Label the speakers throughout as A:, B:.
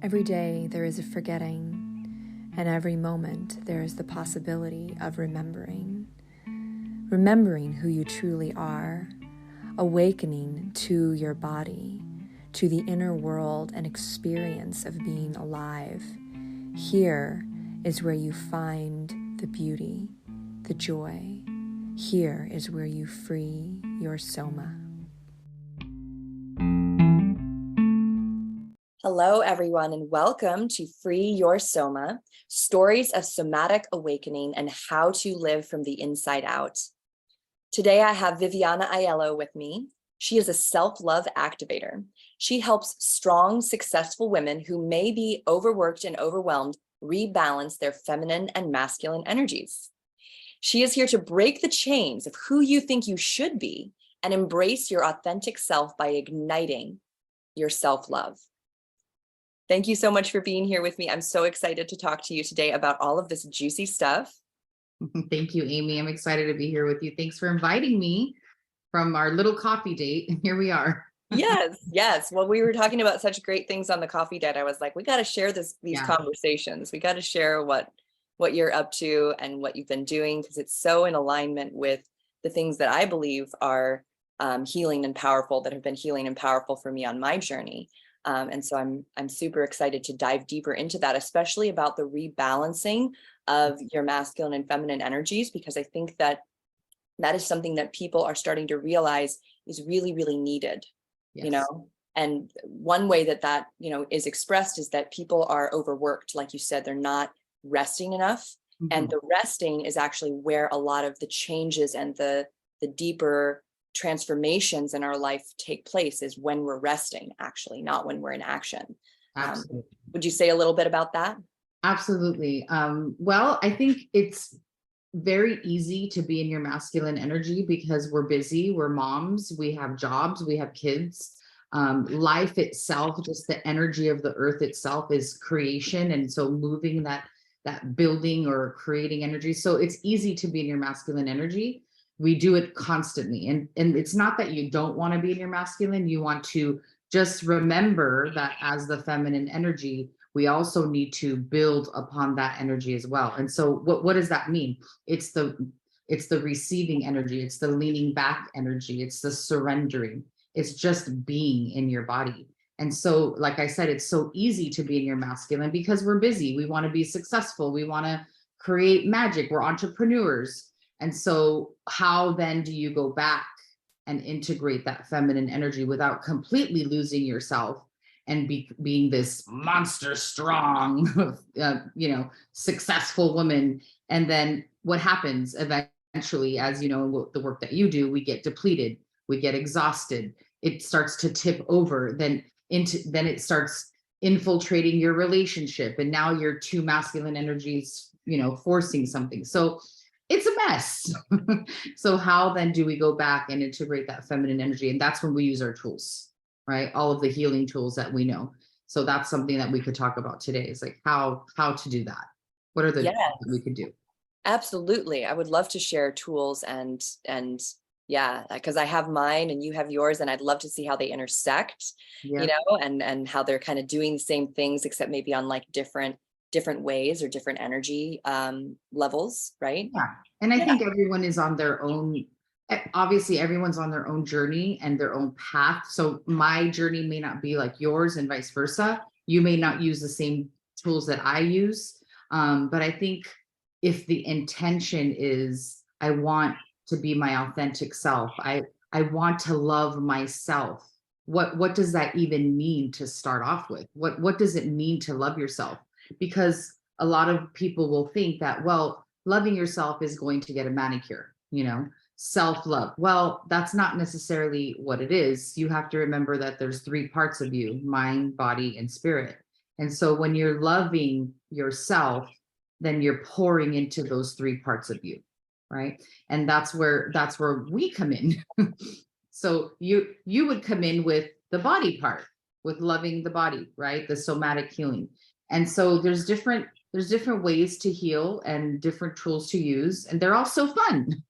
A: Every day there is a forgetting, and every moment there is the possibility of remembering. Remembering who you truly are, awakening to your body, to the inner world and experience of being alive. Here is where you find the beauty, the joy. Here is where you free your soma.
B: Hello, everyone, and welcome to Free Your Soma, Stories of Somatic Awakening and How to Live from the Inside Out. Today, I have Viviana Aiello with me. She is a self-love activator. She helps strong, successful women who may be overworked and overwhelmed rebalance their feminine and masculine energies. She is here to break the chains of who you think you should be and embrace your authentic self by igniting your self-love. Thank you so much for being here with me. I'm so excited to talk to you today about all of this juicy stuff.
C: Thank you, Amy. I'm excited to be here with you. Thanks for inviting me from our little coffee date. And here we are.
B: Yes. Well, we were talking about such great things on the coffee date. I was like, we got to share these conversations. We got to share what you're up to and what you've been doing, because it's so in alignment with the things that I believe are healing and powerful, that have been healing and powerful for me on my journey. And so I'm super excited to dive deeper into that, especially about the rebalancing of your masculine and feminine energies, because I think that is something that people are starting to realize is really, really needed, you know? And one way that is expressed is that people are overworked. Like you said, they're not resting enough. Mm-hmm. And the resting is actually where a lot of the changes and the deeper transformations in our life take place, is when we're resting, actually, not when we're in action.
C: Absolutely.
B: Would you say a little bit about that?
C: Absolutely. Well, I think it's very easy to be in your masculine energy because we're busy, we're moms, we have jobs, we have kids. Life itself, just the energy of the earth itself is creation. And so moving that building or creating energy. So it's easy to be in your masculine energy. We do it constantly. And it's not that you don't want to be in your masculine. You want to just remember that as the feminine energy, we also need to build upon that energy as well. And so what does that mean? It's the receiving energy. It's the leaning back energy. It's the surrendering. It's just being in your body. And so, like I said, it's so easy to be in your masculine because we're busy. We want to be successful. We want to create magic. We're entrepreneurs. And so how then do you go back and integrate that feminine energy without completely losing yourself and being this monster strong, successful woman? And then what happens eventually, as you know, the work that you do, we get depleted, we get exhausted. It starts to tip over, then it starts infiltrating your relationship. And now you're two masculine energies, forcing something. So it's a mess. So how then do we go back and integrate that feminine energy? And that's when we use our tools, right? All of the healing tools that we know. So that's something that we could talk about today, is like how to do that. What are the tools that we could do?
B: Absolutely. I would love to share tools and because I have mine and you have yours, and I'd love to see how they intersect, and how they're kind of doing the same things, except maybe on like different ways or different energy levels, right?
C: Yeah. And I think everyone is on their own. Obviously, everyone's on their own journey and their own path. So my journey may not be like yours and vice versa. You may not use the same tools that I use. But I think if the intention is, I want to be my authentic self, I want to love myself. What does that even mean to start off with? What does it mean to love yourself? Because a lot of people will think that, well, loving yourself is going to get a manicure, self-love. Well, that's not necessarily what it is. You have to remember that there's three parts of you: mind, body, and spirit. And so when you're loving yourself, then you're pouring into those three parts of you, right? And that's where we come in. So you would come in with the body part, with loving the body, right? The somatic healing. And so there's different ways to heal and different tools to use, and they're all so fun.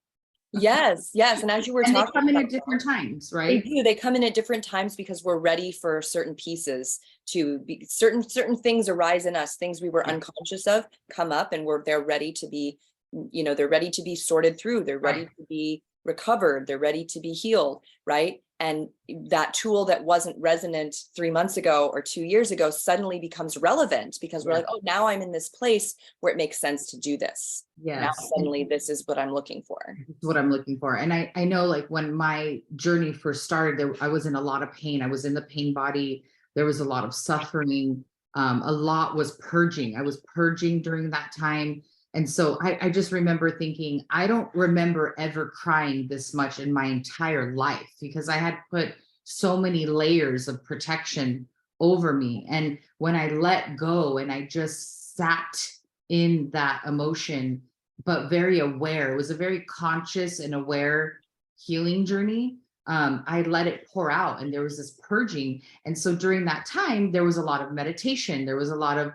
B: Yes, yes. And as you were
C: And they
B: talking
C: come in
B: about
C: at different times,
B: they
C: right?
B: do. They come in at different times because we're ready for certain pieces to be certain things arise in us, things we were
C: Yeah.
B: unconscious of come up, and they're ready to be, they're ready to be sorted through. They're ready
C: Right.
B: to be recovered. They're ready to be healed, right? And that tool that wasn't resonant 3 months ago or 2 years ago suddenly becomes relevant because we're
C: Yeah.
B: like, oh, now I'm in this place where it makes sense to do this. Now
C: Yes.
B: suddenly this is what I'm looking for.
C: What I'm looking for. And I know, like, when my journey first started, I was in a lot of pain. I was in the pain body. There was a lot of suffering. A lot was purging. I was purging during that time. And so I just remember thinking, I don't remember ever crying this much in my entire life, because I had put so many layers of protection over me. And when I let go and I just sat in that emotion, but very aware. It was a very conscious and aware healing journey. I let it pour out, and there was this purging. And so during that time, there was a lot of meditation. There was a lot of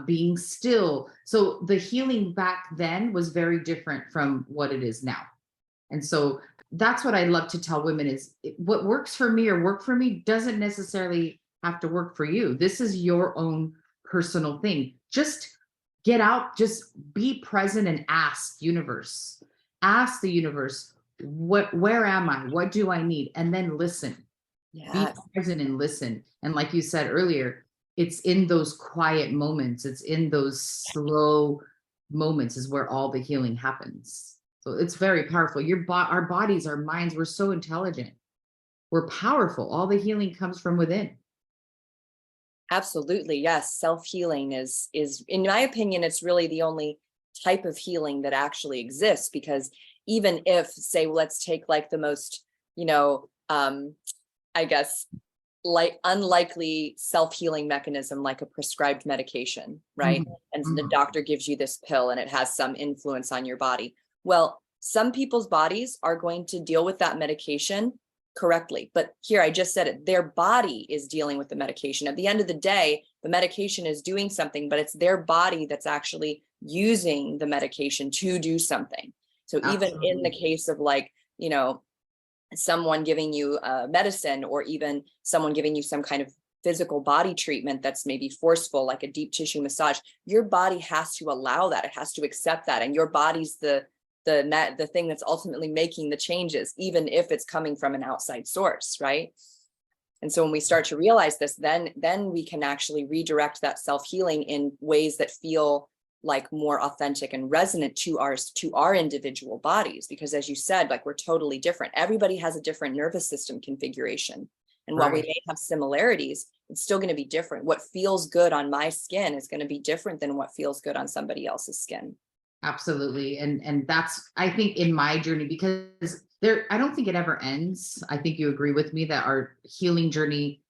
C: being still. So the healing back then was very different from what it is now. And so that's what I love to tell women is what works for me or work for me doesn't necessarily have to work for you. This is your own personal thing. Just get out, just be present and ask the universe, where am I? What do I need? And then listen, be
B: Yeah.
C: present and listen. And like you said earlier, it's in those quiet moments, it's in those slow moments is where all the healing happens. So it's very powerful. Our bodies, our minds, we're so intelligent. We're powerful. All the healing comes from within.
B: Absolutely. Yes. Self-healing is in my opinion, it's really the only type of healing that actually exists, because even if, say, let's take like the most, I guess, like unlikely self-healing mechanism, like a prescribed medication, right?
C: Mhm,
B: And the
C: mhm.
B: doctor gives you this pill and it has some influence on your body. Well, some people's bodies are going to deal with that medication correctly. But here, I just said it, their body is dealing with the medication. At the end of the day, the medication is doing something, but it's their body that's actually using the medication to do something. So even in the
C: Absolutely.
B: case of like, someone giving you medicine, or even someone giving you some kind of physical body treatment that's maybe forceful, like a deep tissue massage, your body has to allow that. It has to accept that. And your body's the thing that's ultimately making the changes, even if it's coming from an outside source, right? And so when we start to realize this, then we can actually redirect that self-healing in ways that feel like more authentic and resonant to our individual bodies. Because as you said, like, we're totally different. Everybody has a different nervous system configuration. And while we
C: Right.
B: may have similarities, it's still going to be different. What feels good on my skin is going to be different than what feels good on somebody else's skin.
C: Absolutely. And that's, I think, in my journey, because I don't think it ever ends. I think you agree with me that our healing journey,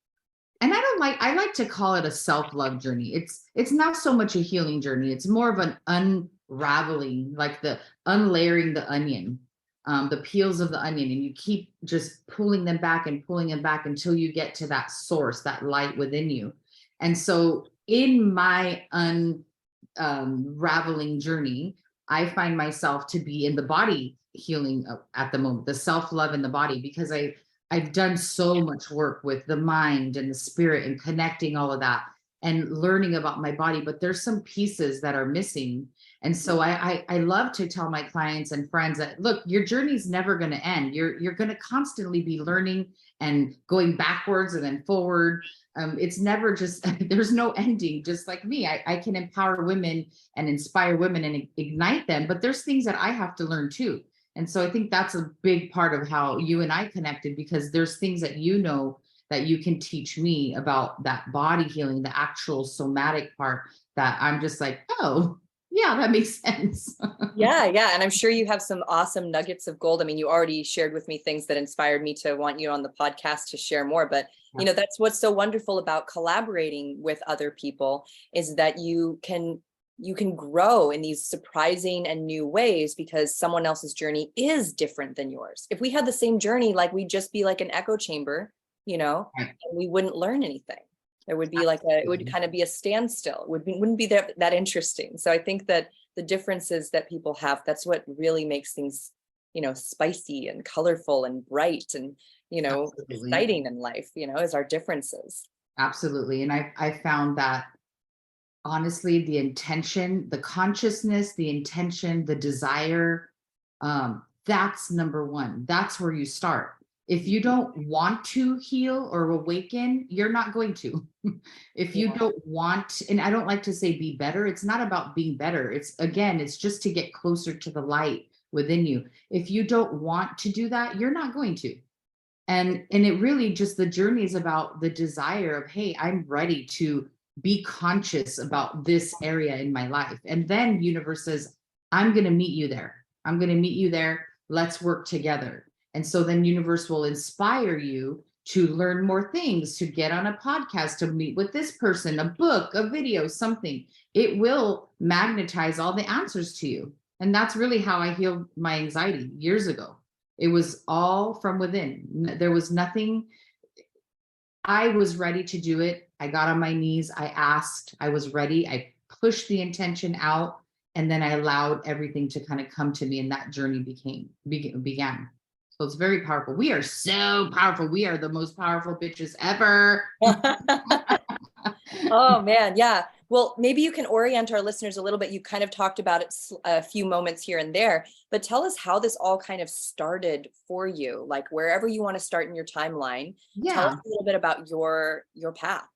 C: and I like to call it a self-love journey. It's not so much a healing journey. It's more of an unraveling, like the unlayering the onion, the peels of the onion, and you keep just pulling them back and pulling them back until you get to that source, that light within you. And so in my unraveling journey, I find myself to be in the body healing at the moment, the self-love in the body, because I've done so much work with the mind and the spirit and connecting all of that and learning about my body, but there's some pieces that are missing. And so I love to tell my clients and friends that, look, your journey's never going to end. You're going to constantly be learning and going backwards and then forward. It's never just there's no ending. Just like me, I can empower women and inspire women and ignite them, but there's things that I have to learn too. And so I think that's a big part of how you and I connected, because there's things that that you can teach me about that body healing, the actual somatic part, that I'm just like, oh, yeah, that makes sense.
B: Yeah, yeah. And I'm sure you have some awesome nuggets of gold. I mean, you already shared with me things that inspired me to want you on the podcast to share more. But, that's what's so wonderful about collaborating with other people, is that you can grow in these surprising and new ways, because someone else's journey is different than yours. If we had the same journey, like, we'd just be like an echo chamber,
C: Right.
B: and we wouldn't learn anything. There would be it would kind of be a standstill. Wouldn't be that interesting. So I think that the differences that people have, that's what really makes things spicy and colorful and bright and,
C: Absolutely.
B: exciting in life, is our differences.
C: Absolutely. And I found that honestly, the intention, the consciousness, the intention, the desire, that's number one. That's where you start. If you don't want to heal or awaken, you're not going to. If you
B: Yeah.
C: don't want, and I don't like to say be better, it's not about being better. It's again, it's just to get closer to the light within you. If you don't want to do that, you're not going to. And it really just, the journey is about the desire of, hey, I'm ready to be conscious about this area in my life. And then universe says, I'm going to meet you there. I'm going to meet you there. Let's work together. And so then universe will inspire you to learn more things, to get on a podcast, to meet with this person, a book, a video, something. It will magnetize all the answers to you. And that's really how I healed my anxiety years ago. It was all from within. There was nothing. I was ready to do it. I got on my knees. I asked. I was ready. I pushed the intention out, and then I allowed everything to kind of come to me, and that journey began. So it's very powerful. We are so powerful. We are the most powerful bitches ever.
B: Oh man, yeah. Well, maybe you can orient our listeners a little bit. You kind of talked about it a few moments here and there, but tell us how this all kind of started for you, like wherever you want to start in your timeline. Tell us
C: Yeah,
B: a little bit about your path.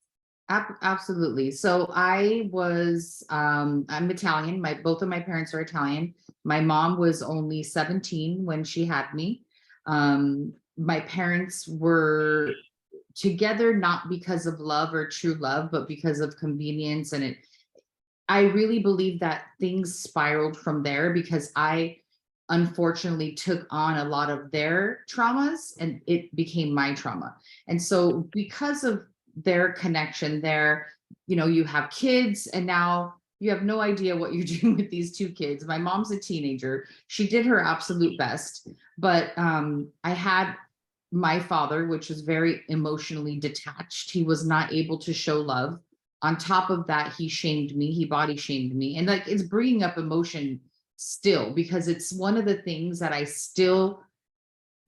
C: absolutely. So I was, I'm Italian. Both of my parents are Italian. My mom was only 17 when she had me. My parents were together not because of love or true love, but because of convenience. And I really believe that things spiraled from there because I unfortunately took on a lot of their traumas and it became my trauma. And so because of their connection there, you have kids and now you have no idea what you're doing with these two kids. My mom's a teenager. She did her absolute best, but I had my father, which was very emotionally detached. He was not able to show love. On top of that, he shamed me. He body shamed me. And like, it's bringing up emotion still because it's one of the things that I still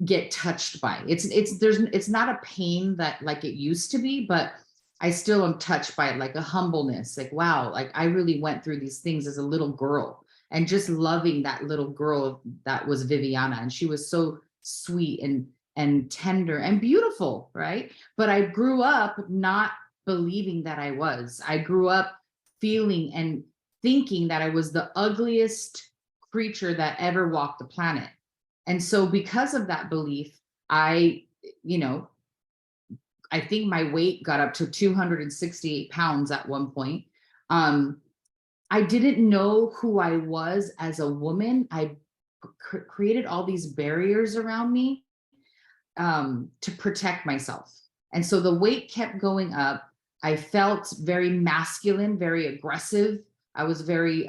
C: get touched by. It's not a pain that like it used to be, but I still am touched by it, like a humbleness, like, wow, like I really went through these things as a little girl and just loving that little girl that was Viviana. And she was so sweet and tender and beautiful, right? But I grew up not believing that I was. I grew up feeling and thinking that I was the ugliest creature that ever walked the planet. And so because of that belief, you know, I think my weight got up to 268 pounds at one point. I didn't know who I was as a woman. I created all these barriers around me to protect myself. And so the weight kept going up. I felt very masculine, very aggressive. I was very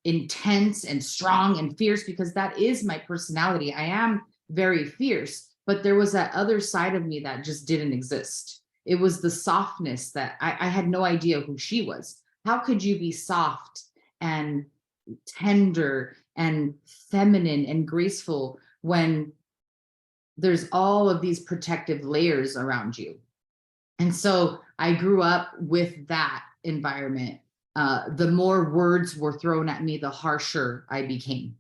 C: intense and strong and fierce because that is my personality. I am very fierce, but there was that other side of me that just didn't exist. It was the softness that I had no idea who she was. How could you be soft and tender and feminine and graceful when there's all of these protective layers around you? And so I grew up with that environment. The more words were thrown at me, the harsher I became,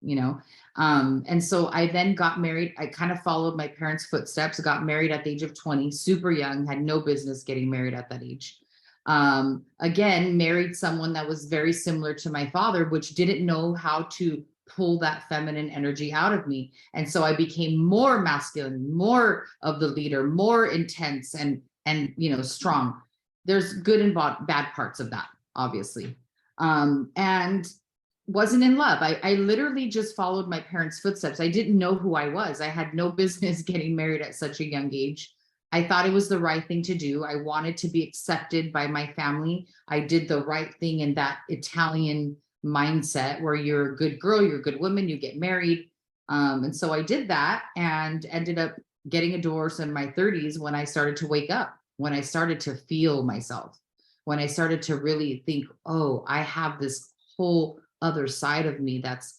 C: you know? And so I then got married. I kind of followed my parents' footsteps, got married at the age of 20, super young, had no business getting married at that age. Again, married someone that was very similar to my father, which didn't know how to pull that feminine energy out of me. And so I became more masculine, more of the leader, more intense and strong. There's good and bad parts of that, obviously. And wasn't in love. I literally just followed my parents' footsteps. I didn't know who I was. I had no business getting married at such a young age. I thought it was the right thing to do. I wanted to be accepted by my family. I did the right thing in that Italian mindset where you're a good girl, you're a good woman, you get married. And so I did that and ended up getting a divorce in my 30s when I started to wake up, when I started to feel myself, when I started to really think, oh, I have this whole other side of me that's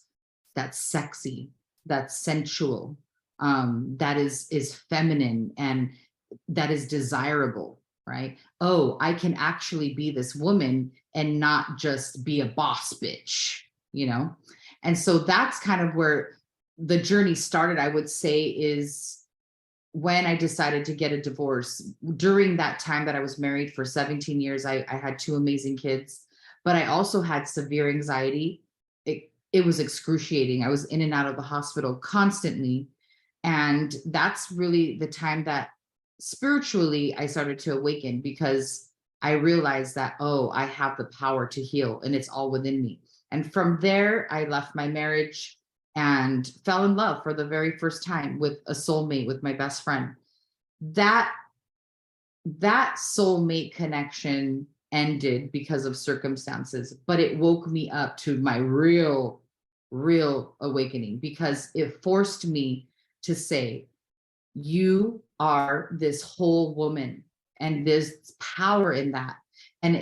C: sexy, that's sensual, that is feminine, and that is desirable, right? Oh, I can actually be this woman and not just be a boss bitch, you know? And so that's kind of where the journey started, I would say, is when I decided to get a divorce. During that time that I was married for 17 years, I had two amazing kids, but I also had severe anxiety. It was excruciating. I was in and out of the hospital constantly. And that's really the time that spiritually I started to awaken, because I realized that, oh, I have the power to heal and it's all within me. And from there, I left my marriage and fell in love for the very first time with a soulmate, with my best friend. That that soulmate connection ended because of circumstances, but it woke me up to my real awakening, because it forced me to say, you are this whole woman, and there's power in that. And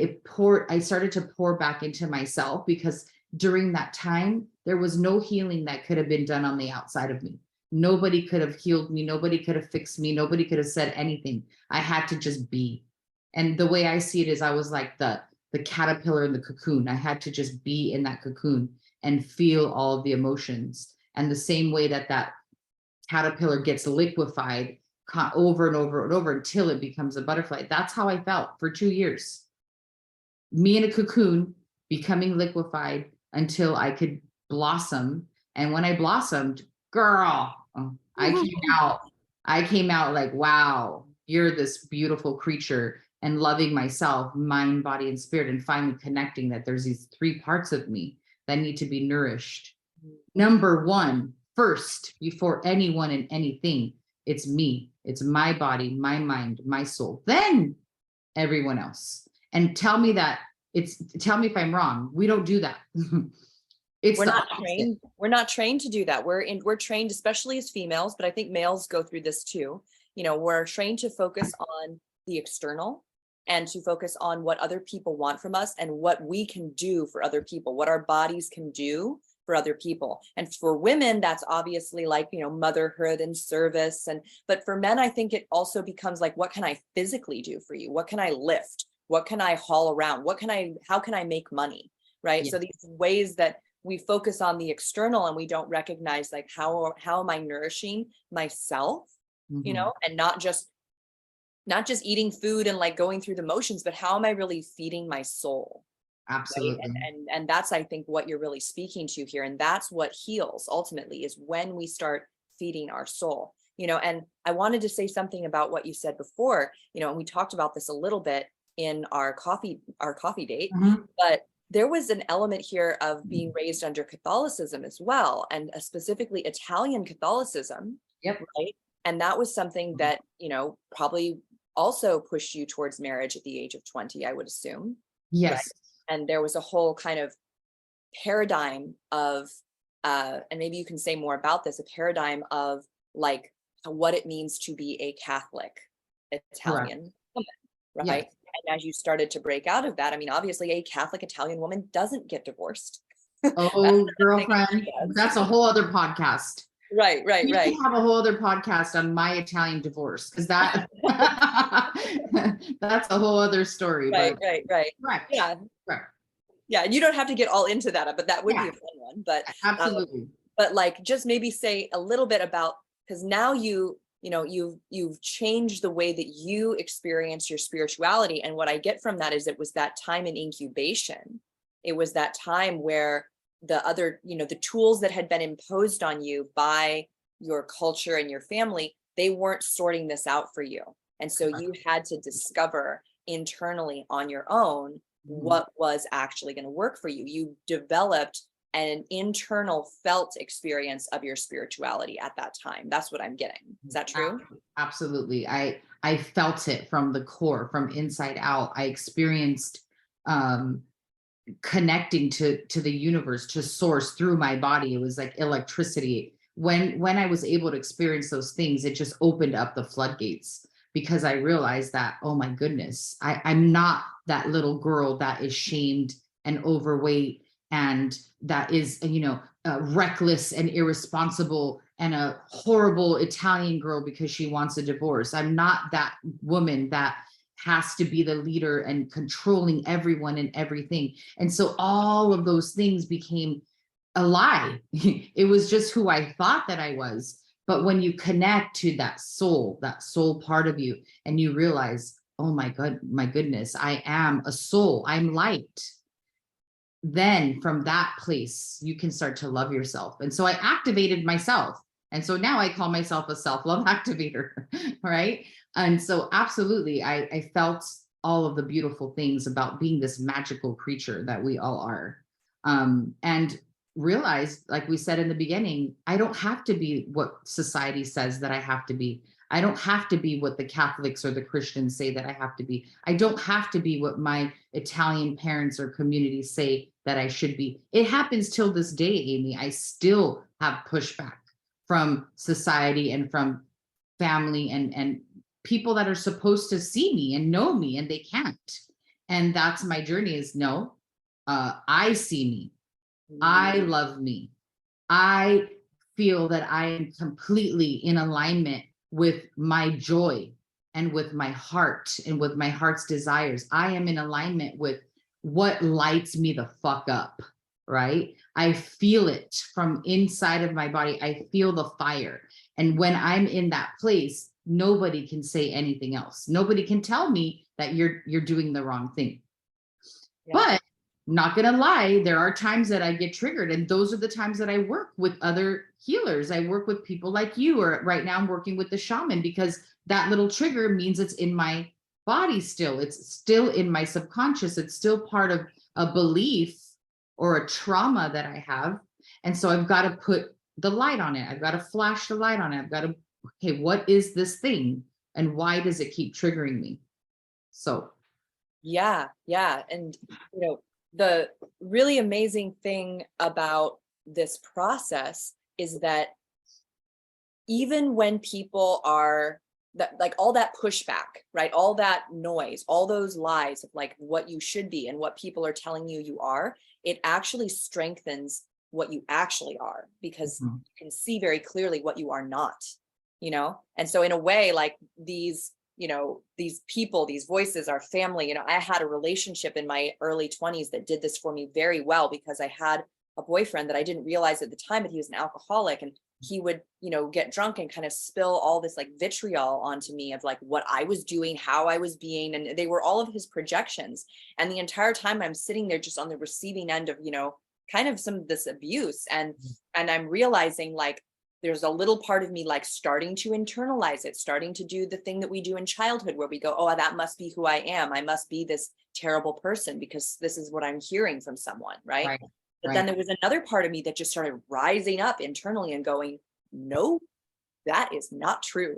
C: I started to pour back into myself, because during that time there was no healing that could have been done on the outside of me. Nobody could have healed me, nobody could have fixed me, nobody could have said anything. I had to just be. And the way I see it is, I was like the caterpillar in the cocoon. I had to just be in that cocoon and feel all of the emotions. And the same way that that caterpillar gets liquefied over and over and over until it becomes a butterfly. That's how I felt for 2 years. Me in a cocoon, becoming liquefied until I could blossom. And when I blossomed, girl, I came out. I came out like, wow, you're this beautiful creature, and loving myself, mind, body, and spirit, and finally connecting that there's these three parts of me that need to be nourished. Number one, first, before anyone and anything, it's me. It's my body, my mind, my soul. Then everyone else. And tell me if I'm wrong. We don't do that.
B: We're not trained. We're not trained to do that. We're trained, especially as females, but I think males go through this too. We're trained to focus on the external and to focus on what other people want from us and what we can do for other people, what our bodies can do for other people. And for women, that's obviously like, motherhood and service. But for men, I think it also becomes like, what can I physically do for you? What can I lift? What can I haul around? How can I make money? Right. Yeah. So these ways that we focus on the external and we don't recognize, like, how am I nourishing myself, and not just eating food and like going through the motions, but how am I really feeding my soul?
C: Absolutely.
B: Right? And that's, I think, what you're really speaking to here. And that's what heals ultimately, is when we start feeding our soul, and I wanted to say something about what you said before, and we talked about this a little bit in our coffee date, but there was an element here of being raised under Catholicism as well, and specifically Italian Catholicism.
C: Yep.
B: Right. And that was something that, probably also pushed you towards marriage at the age of 20, I would assume.
C: Yes.
B: Right? And there was a whole kind of paradigm of, and maybe you can say more about this, a paradigm of like what it means to be a Catholic Italian woman, right? Yes. And as you started to break out of that, I mean, obviously a Catholic Italian woman doesn't get divorced.
C: Oh, girlfriend, that's a whole other podcast.
B: Right.
C: We have a whole other podcast on my Italian divorce, because that that's a whole other story.
B: Right. Yeah.
C: Right.
B: Yeah. And you don't have to get all into that, but that would be a fun one. But
C: absolutely.
B: But like, just maybe say a little bit about, because now you've changed the way that you experience your spirituality. And what I get from that is, it was that time in incubation. It was that time where the other, the tools that had been imposed on you by your culture and your family, they weren't sorting this out for you. And so you had to discover internally on your own what was actually going to work for you. You developed an internal felt experience of your spirituality at that time. That's what I'm getting. Is that true?
C: Absolutely. I felt it from the core, from inside out. I experienced connecting to the universe, to source through my body. It was like electricity. When I was able to experience those things, it just opened up the floodgates, because I realized that, oh my goodness, I'm not that little girl that is shamed and overweight, and that is, reckless and irresponsible and a horrible Italian girl because she wants a divorce. I'm not that woman that has to be the leader and controlling everyone and everything. And so all of those things became a lie. It was just who I thought that I was. But when you connect to that soul part of you, and you realize, oh my God, my goodness, I am a soul, I'm light. Then from that place, you can start to love yourself. And so I activated myself. And so now I call myself a self-love activator, right? And so absolutely, I felt all of the beautiful things about being this magical creature that we all are. And realized, like we said in the beginning, I don't have to be what society says that I have to be. I don't have to be what the Catholics or the Christians say that I have to be. I don't have to be what my Italian parents or communities say that I should be. It happens till this day, Amy. I still have pushback from society and from family and people that are supposed to see me and know me, and they can't. And that's my journey is no, I see me. I love me. I feel that I am completely in alignment with my joy and with my heart and with my heart's desires. I am in alignment with what lights me the fuck up, right? I feel it from inside of my body. I feel the fire. And when I'm in that place, nobody can say anything else. Nobody can tell me that you're doing the wrong thing. Yeah. But not gonna lie, there are times that I get triggered, and those are the times that I work with other healers. I work with people like you, or right now I'm working with the shaman, because that little trigger means it's in my body still. It's still in my subconscious. It's still part of a belief or a trauma that I have. And so I've got to put the light on it. I've got to flash the light on it. I've got to, okay, what is this thing? And why does it keep triggering me? So.
B: Yeah. And, the really amazing thing about this process is that even when people are that, like, all that pushback, right? All that noise, all those lies of like what you should be and what people are telling you are, it actually strengthens what you actually are, because you can see very clearly what you are not, And so in a way, like these people, these voices, our family, I had a relationship in my early 20s that did this for me very well, because I had a boyfriend that I didn't realize at the time that he was an alcoholic, and he would, get drunk and kind of spill all this like vitriol onto me of like what I was doing, how I was being, and they were all of his projections. And the entire time I'm sitting there just on the receiving end of, kind of some of this abuse. And I'm realizing like, there's a little part of me like starting to internalize it, starting to do the thing that we do in childhood where we go, oh, that must be who I am. I must be this terrible person because this is what I'm hearing from someone, right? But then there was another part of me that just started rising up internally and going, no, that is not true.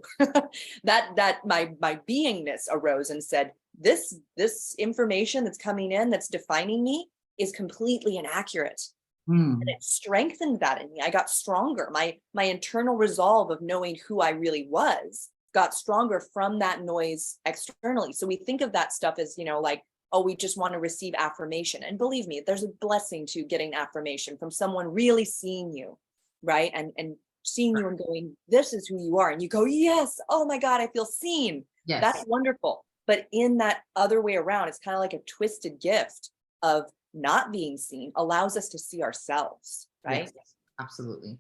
B: that my beingness arose and said, this information that's coming in, that's defining me, is completely inaccurate. And it strengthened that in me. I got stronger. My internal resolve of knowing who I really was got stronger from that noise externally. So we think of that stuff as, like, oh, we just want to receive affirmation. And believe me, there's a blessing to getting affirmation from someone really seeing you, right? And seeing you and going, this is who you are. And you go, yes, oh my God, I feel seen. Yes. That's wonderful. But in that other way around, it's kind of like a twisted gift of not being seen allows us to see ourselves, right?
C: Yes, absolutely.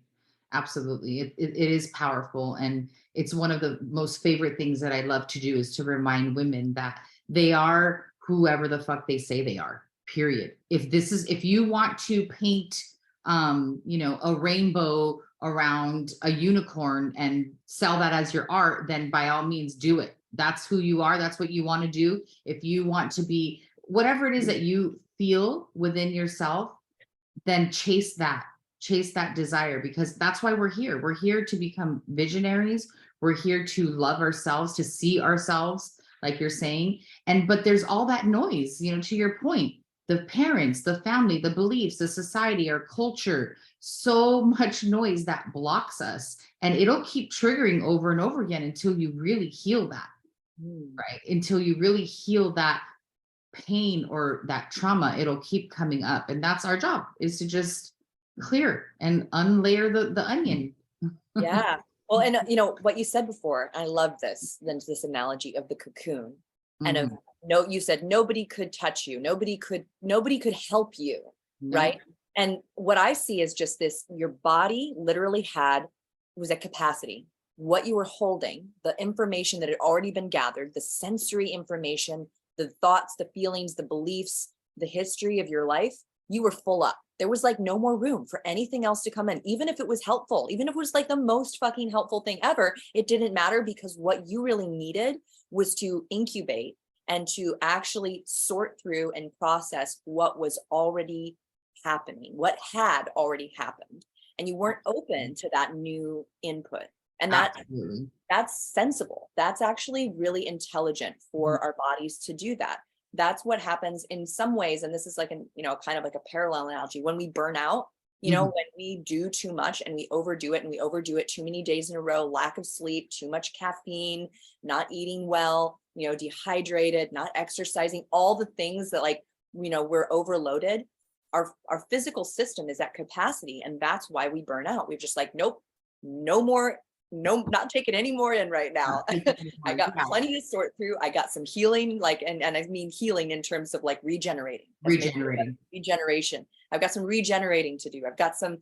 C: It is powerful. And it's one of the most favorite things that I love to do, is to remind women that they are whoever the fuck they say they are, period. If you want to paint, a rainbow around a unicorn and sell that as your art, then by all means do it. That's who you are. That's what you want to do. If you want to be whatever it is that you feel within yourself, then chase that desire, because that's why we're here. We're here to become visionaries. We're here to love ourselves, to see ourselves, like you're saying. But there's all that noise, to your point, the parents, the family, the beliefs, the society, our culture, so much noise that blocks us, and it'll keep triggering over and over again until you really heal that, right? Until you really heal that pain or that trauma, it'll keep coming up. And that's our job, is to just clear and unlayer the onion.
B: Yeah. Well, and you know what you said before, I love this analogy of the cocoon, and of
C: Mhm.
B: no, you said nobody could touch you, nobody could help you,
C: Nope.
B: right? And what I see is just this: your body literally was at capacity. What you were holding, the information that had already been gathered, the sensory information, the thoughts, the feelings, the beliefs, the history of your life, you were full up. There was like no more room for anything else to come in. Even if it was helpful, even if it was like the most fucking helpful thing ever, it didn't matter, because what you really needed was to incubate and to actually sort through and process what was already happening, what had already happened. And you weren't open to that new input. And
C: Absolutely.
B: that's sensible. That's actually really intelligent
C: Mhm.
B: for our bodies to do that. That's what happens in some ways. And this is like kind of like a parallel analogy. When we burn out,
C: Mhm.
B: when we do too much and we overdo it, and we overdo it too many days in a row, lack of sleep, too much caffeine, not eating well, dehydrated, not exercising, all the things that we're overloaded. Our physical system is at capacity. And that's why we burn out. We're just like, nope, no more, no, not taking any more in right now. I got
C: Yeah.
B: plenty to sort through. I got some healing, and I mean healing in terms of like regenerating, as maybe
C: Regenerating.
B: regeneration. I've got some regenerating to do. I've got some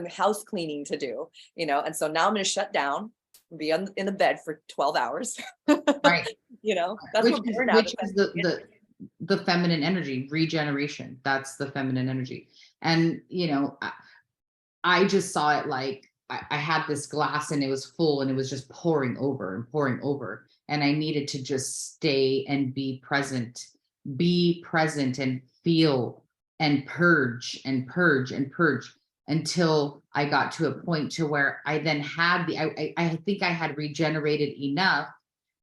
B: house cleaning to do, and so now I'm going to shut down, be in the bed for 12 hours.
C: Right.
B: That's what burnout
C: Which is
B: essentially is.
C: the feminine energy, regeneration. That's the feminine energy. And I just saw it like I had this glass and it was full and it was just pouring over and pouring over. And I needed to just stay and be present and feel and purge and purge and purge until I got to a point to where I then had I think I had regenerated enough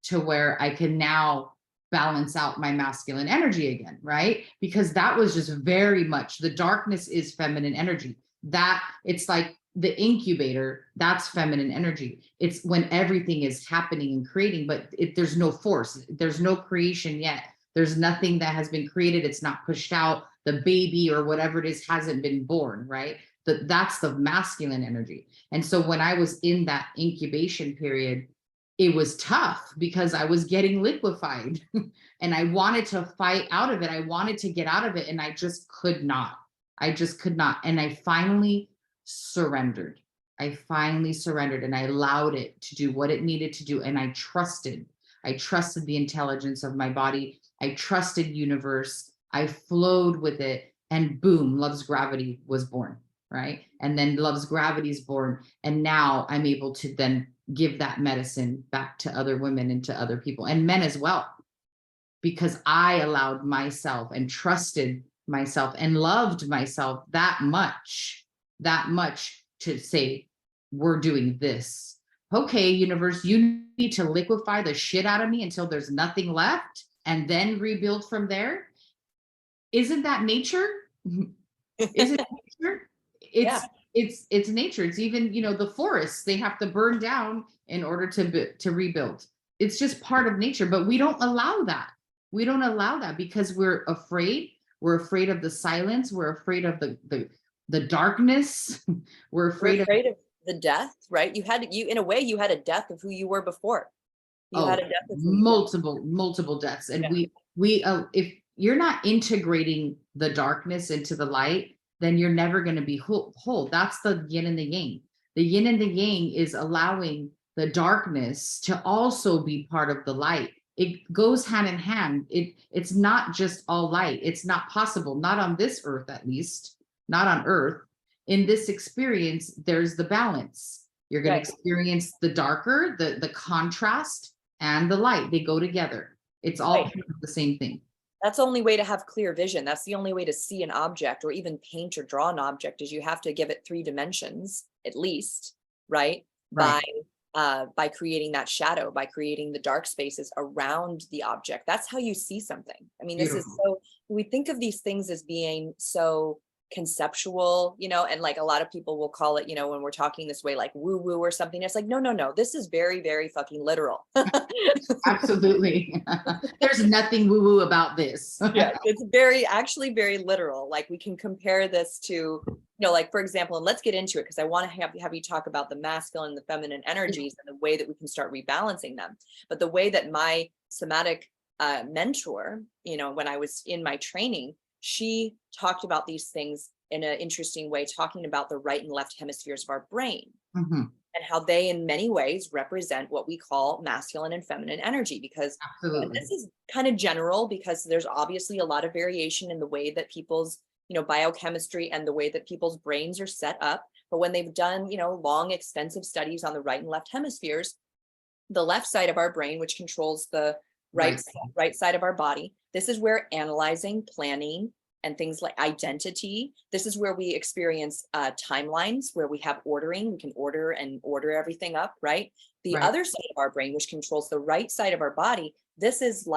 C: to where I can now balance out my masculine energy again, right? Because that was just very much the darkness is feminine energy. That it's like the incubator, that's feminine energy. It's when everything is happening and creating, but there's no force, there's no creation yet. There's nothing that has been created. It's not pushed out. The baby or whatever it is hasn't been born, right? That's the masculine energy. And so when I was in that incubation period, it was tough because I was getting liquefied and I wanted to fight out of it. I wanted to get out of it and I just could not. I just could not. And I finally surrendered. I finally surrendered and I allowed it to do what it needed to do. And I trusted. I trusted the intelligence of my body. I trusted universe. I flowed with it. And boom, Love's Gravity was born. Right. And then Love's Gravity is born. And now I'm able to then give that medicine back to other women and to other people and men as well, because I allowed myself and trusted myself and loved myself that much to say, we're doing this. Okay, universe, you need to liquefy the shit out of me until there's nothing left and then rebuild from there. Isn't that nature? Isn't it nature?
B: Yeah.
C: It's nature. It's even, the forests, they have to burn down in order to rebuild. It's just part of nature, but we don't allow that. We don't allow that because we're afraid. We're afraid of the silence. We're afraid of the darkness. We're
B: We're
C: afraid of
B: afraid of the death, right? In a way, you had a death of who you were before. You had a death of who you were.
C: multiple deaths. And
B: Yeah.
C: we if you're not integrating the darkness into the light, then you're never going to be whole. That's the yin and the yang. The yin and the yang is allowing the darkness to also be part of the light. It goes hand in hand. It's not just all light. It's not possible, not on this earth, at least not on earth. In this experience, there's the balance. You're going to
B: Right.
C: experience the darker, the contrast, and the light. They go together. It's all
B: Right.
C: part of the same thing.
B: That's the only way to have clear vision. That's the only way to see an object or even paint or draw an object, is you have to give it 3 dimensions at least, right?
C: Right.
B: By creating that shadow, by creating the dark spaces around the object. That's how you see something. I mean, this is
C: Beautiful.
B: so, we think of these things as being so conceptual, and like a lot of people will call it, when we're talking this way, like woo woo or something. It's like, no, this is very, very fucking literal.
C: Absolutely. There's nothing woo woo about this.
B: Yeah, it's actually very literal. Like we can compare this to, like for example, and let's get into it because I want to have you talk about the masculine and the feminine energies and the way that we can start rebalancing them. But the way that my somatic mentor, when I was in my training, she talked about these things in an interesting way, talking about the right and left hemispheres of our brain.
C: Mm-hmm.
B: And how they in many ways represent what we call masculine and feminine energy, because this is kind of general because there's obviously a lot of variation in the way that people's biochemistry and the way that people's brains are set up. But when they've done long extensive studies on the right and left hemispheres, the left side of our brain, which controls the right side of our body, this is where analyzing, planning, and things like identity. This is where we experience timelines, where we have ordering. We can order everything up, right? The other side of our brain, which controls the right side of our body, this is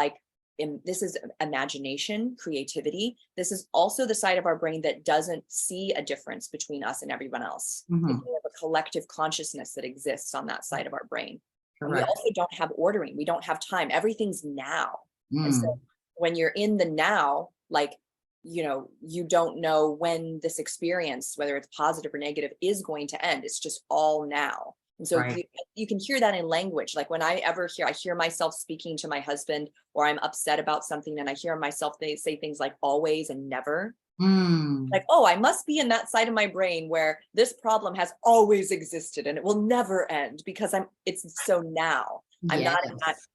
B: imagination, creativity. This is also the side of our brain that doesn't see a difference between us and everyone else. We have a collective consciousness that exists on that side of our brain. And we also don't have ordering. We don't have time. Everything's now. And so when you're in the now, like, you don't know when this experience, whether it's positive or negative, is going to end. It's just all now. And so you can hear that in language. Like when I hear myself speaking to my husband, or I'm upset about something and I hear myself say things like always and never. Like, oh, I must be in that side of my brain where this problem has always existed and it will never end because it's so now. I'm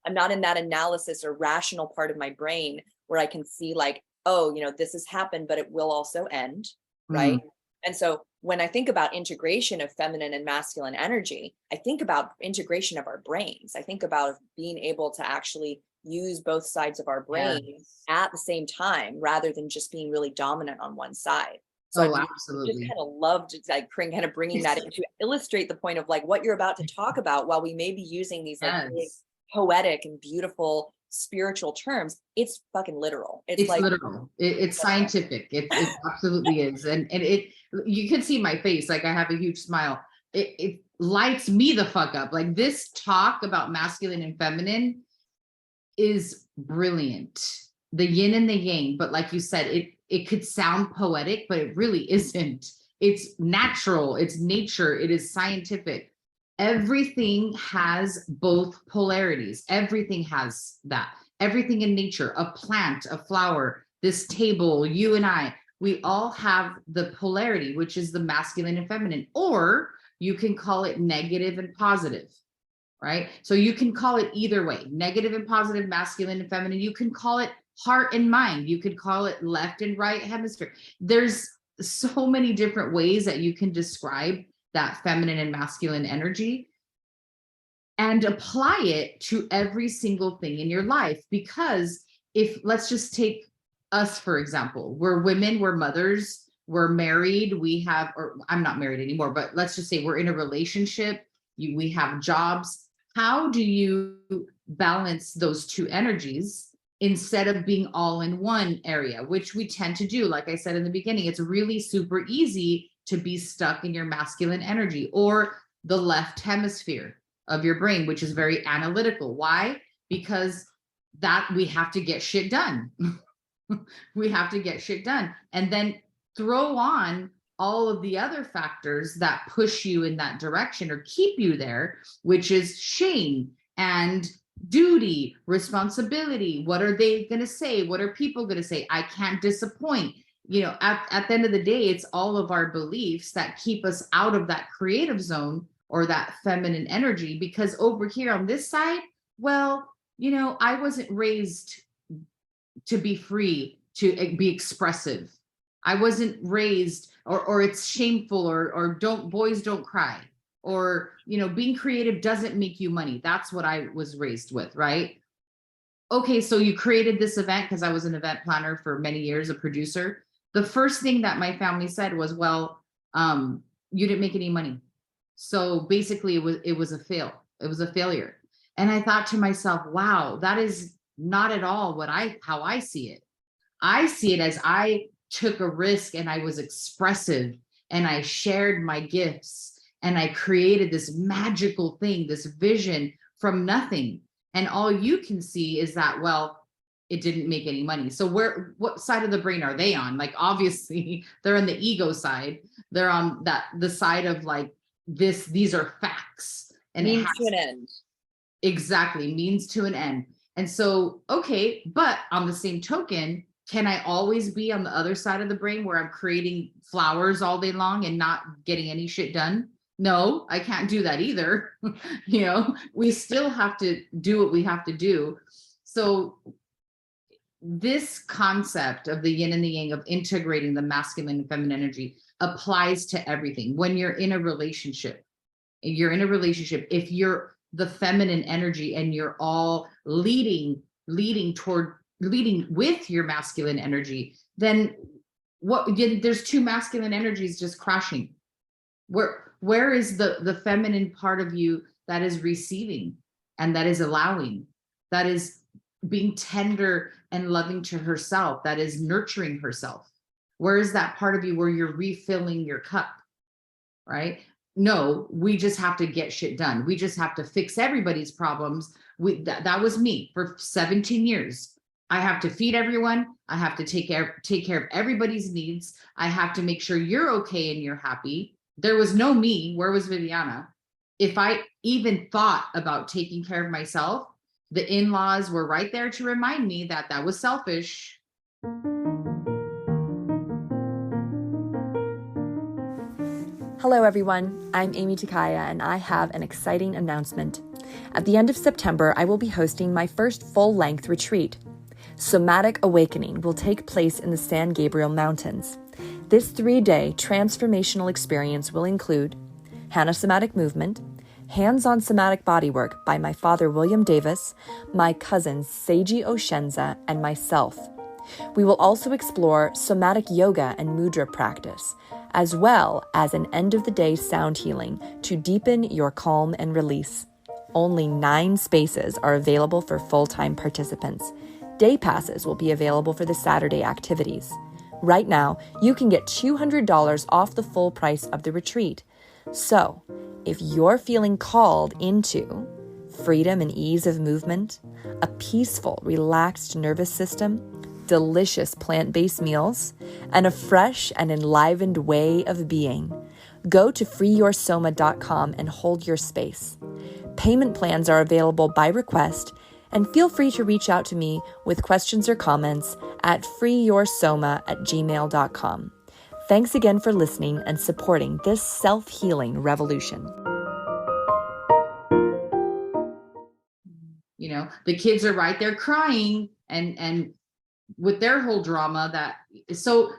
B: not in that analysis or rational part of my brain where I can see like, oh, this has happened, but it will also end, right? And so when I think about integration of feminine and masculine energy, I think about integration of our brains. I think about being able to actually use both sides of our brain at the same time, rather than just being really dominant on one side. So
C: absolutely.
B: Just kind of loved like kind of bringing that in to illustrate the point of like what you're about to talk about. While we may be using these like big, poetic and beautiful spiritual terms, it's fucking literal. It's like
C: literal. It's scientific. It absolutely is. And you can see my face, like I have a huge smile. It lights me the fuck up. Like this talk about masculine and feminine is brilliant. The yin and the yang, but like you said, it could sound poetic, but it really isn't. It's natural, it's nature, it is scientific. Everything has both polarities. Everything has that. Everything in nature, a plant, a flower, this table, you and I, we all have the polarity, which is the masculine and feminine, or you can call it negative and positive, right? So you can call it either way, negative and positive, masculine and feminine. You can call it heart and mind. You could call it left and right hemisphere. There's so many different ways that you can describe that feminine and masculine energy and apply it to every single thing in your life. Because if, let's just take us, for example, we're women, we're mothers, we're married, we have, or I'm not married anymore, but let's just say we're in a relationship, we have jobs. How do you balance those two energies instead of being all in one area, which we tend to do? Like I said in the beginning, it's really super easy to be stuck in your masculine energy or the left hemisphere of your brain, which is very analytical. Why? Because that we have to get shit done. We have to get shit done. And then throw on all of the other factors that push you in that direction or keep you there, which is shame and duty, responsibility. What are they going to say? What are people going to say? I can't disappoint. At the end of the day, it's all of our beliefs that keep us out of that creative zone or that feminine energy. Because over here on this side, well, I wasn't raised to be free, to be expressive. I wasn't raised, or it's shameful, or boys don't cry, or, being creative doesn't make you money. That's what I was raised with, right? Okay, so you created this event, because I was an event planner for many years, a producer. The first thing that my family said was, well, you didn't make any money. So basically it was a fail. It was a failure. And I thought to myself, wow, that is not at all how I see it. I see it as I took a risk and I was expressive and I shared my gifts and I created this magical thing, this vision from nothing. And all you can see is that, well, it didn't make any money. So what side of the brain are they on? Like, obviously they're on the ego side. They're on the side of like, these are facts. And
B: means to an end.
C: Exactly, means to an end. And so, okay, but on the same token, can I always be on the other side of the brain where I'm creating flowers all day long and not getting any shit done? No, I can't do that either. We still have to do what we have to do. So this concept of the yin and the yang, of integrating the masculine and feminine energy, applies to everything. When you're in a relationship, if you're the feminine energy and you're all leading with your masculine energy, then there's two masculine energies just crashing. Where is the feminine part of you that is receiving and that is allowing, that is being tender and loving to herself, that is nurturing herself? Where is that part of you where you're refilling your cup, right? No, we just have to get shit done. We just have to fix everybody's problems. That was me for 17 years. I have to feed everyone. I have to take care of everybody's needs. I have to make sure you're okay and you're happy. There was no me. Where was Viviana? If I even thought about taking care of myself, the in-laws were right there to remind me that that was selfish.
A: Hello everyone, I'm Amy Takaya and I have an exciting announcement. At the end of September, I will be hosting my first full-length retreat. Somatic Awakening will take place in the San Gabriel Mountains. This 3-day transformational experience will include Hana Somatic Movement, hands-on somatic bodywork by my father William Davis, my cousins Seiji Oshenza, and myself. We will also explore somatic yoga and mudra practice, as well as an end-of-the-day sound healing to deepen your calm and release. Only 9 spaces are available for full-time participants. Day passes will be available for the Saturday activities. Right now, you can get $200 off the full price of the retreat. So, if you're feeling called into freedom and ease of movement, a peaceful, relaxed nervous system, delicious plant-based meals, and a fresh and enlivened way of being, go to freeyoursoma.com and hold your space. Payment plans are available by request, and feel free to reach out to me with questions or comments at freeyoursoma@gmail.com. Thanks again for listening and supporting this self-healing revolution.
C: The kids are right there crying and with their whole drama. So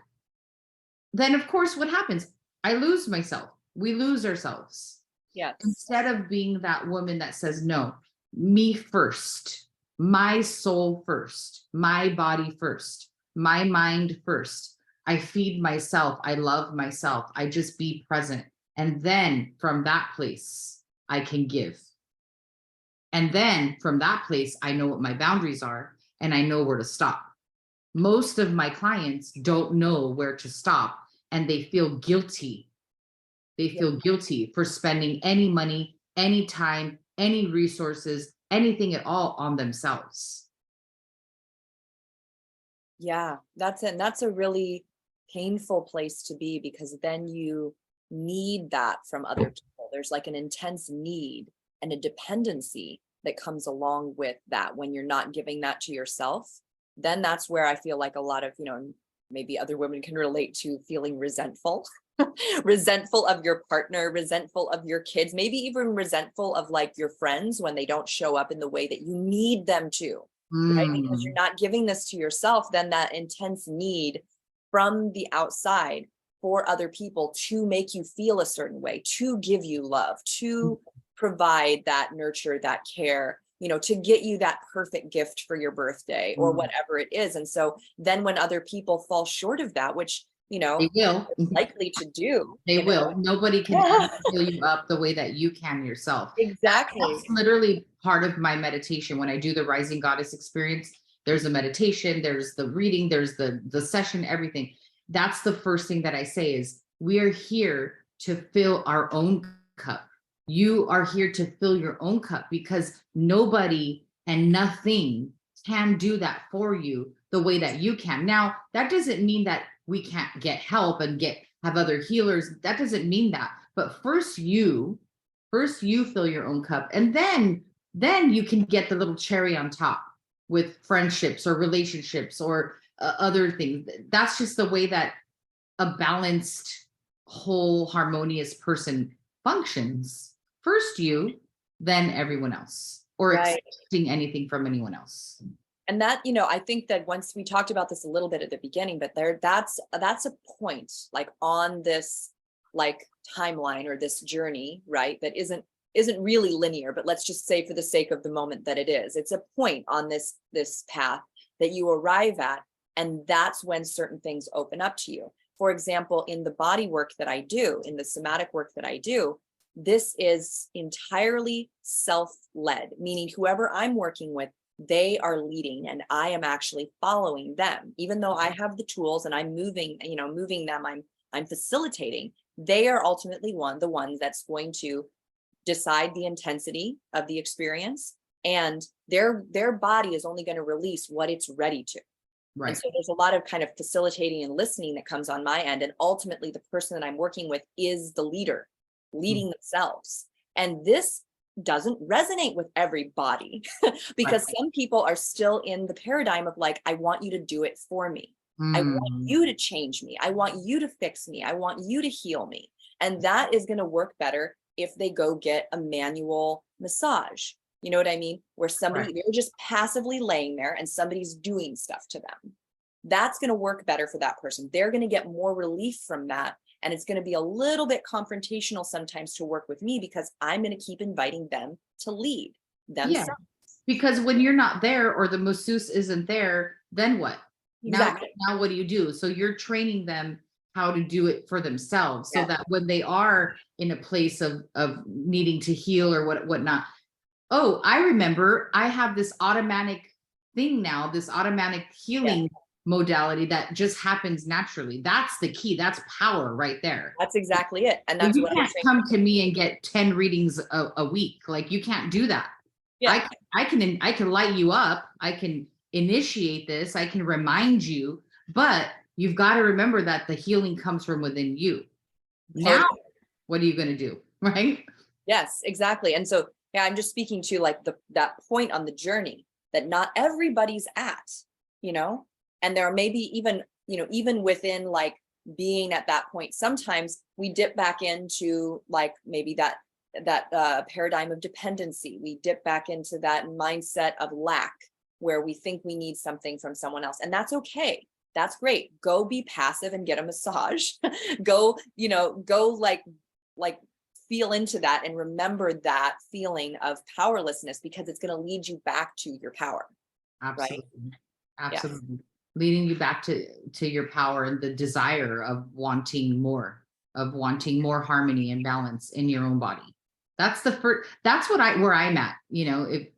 C: then of course what happens? I lose myself. We lose ourselves.
B: Yeah.
C: Instead of being that woman that says, no, me first, my soul first, my body first, my mind first. I feed myself. I love myself. I just be present. And then from that place, I can give. And then from that place, I know what my boundaries are and I know where to stop. Most of my clients don't know where to stop and they feel guilty. They feel guilty for spending any money, any time, any resources, anything at all on themselves.
B: Yeah, that's it. And that's a really painful place to be, because then you need that from other people. There's like an intense need and a dependency that comes along with that. When you're not giving that to yourself, then that's where I feel like a lot of, maybe other women can relate to feeling resentful, resentful of your partner, resentful of your kids, maybe even resentful of like your friends when they don't show up in the way that you need them to, right? Because you're not giving this to yourself, then that intense need from the outside for other people to make you feel a certain way, to give you love, to provide that nurture, that care, to get you that perfect gift for your birthday or whatever it is. And so then when other people fall short of that, which,
C: they will
B: likely to do.
C: They will. Nobody can ever fill you up the way that you can yourself.
B: Exactly.
C: That's literally part of my meditation. When I do the Rising Goddess experience, there's a meditation, there's the reading, there's the session, everything. that's the first thing that I say is we are here to fill our own cup. You are here to fill your own cup, because nobody and nothing can do that for you the way that you can. Now, that doesn't mean that we can't get help and have other healers. That doesn't mean that. But first you fill your own cup, and then you can get the little cherry on top with friendships or relationships or other things. That's just the way that a balanced, whole, harmonious person functions. First you, then everyone else, or
B: Right.
C: expecting anything from anyone else.
B: And that, I think that once we talked about this a little bit at the beginning, but that's a point, like on this like timeline or this journey, right? That isn't really linear, but let's just say for the sake of the moment that it is. It's a point on this path that you arrive at, and that's when certain things open up to you. For example, in the body work that I do, in the somatic work that I do, this is entirely self-led, meaning whoever I'm working with, they are leading and I am actually following them. Even though I have the tools and I'm moving them, I'm facilitating, they are ultimately the one that's going to decide the intensity of the experience, and their body is only going to release what it's ready to.
C: Right.
B: And so there's a lot of kind of facilitating and listening that comes on my end. And ultimately the person that I'm working with is the leader, leading themselves. And this doesn't resonate with everybody because some people are still in the paradigm of like, I want you to do it for me. I want you to change me. I want you to fix me. I want you to heal me. And that is going to work better if they go get a manual massage. You know what I mean? Where somebody, they're just passively laying there and somebody's doing stuff to them. That's going to work better for that person. They're going to get more relief from that. And it's going to be a little bit confrontational sometimes to work with me because I'm going to keep inviting them to lead themselves.
C: Yeah. Because when you're not there or the masseuse isn't there, then what?
B: Exactly.
C: Now what do you do? So you're training them how to do it for themselves so that when they are in a place of needing to heal or whatnot. Oh, I remember I have this automatic thing now, this automatic healing modality that just happens naturally. That's the key. That's power right there.
B: That's exactly it. And that's
C: you can't come to me and get 10 readings a week. Like you can't do that. Yeah. I can light you up. I can initiate this. I can remind you, but you've got to remember that the healing comes from within you. Now, what are you going to do? Right?
B: Yes, exactly. And so, yeah, I'm just speaking to like that point on the journey that not everybody's at, and there may be even within like being at that point, sometimes we dip back into like maybe that paradigm of dependency. We dip back into that mindset of lack where we think we need something from someone else. And that's okay. That's great. Go be passive and get a massage. go like feel into that and remember that feeling of powerlessness because it's going to lead you back to your power.
C: Absolutely.
B: Right?
C: Absolutely. Yes. Leading you back to your power and the desire of wanting more harmony and balance in your own body. That's the first, that's where I'm at. If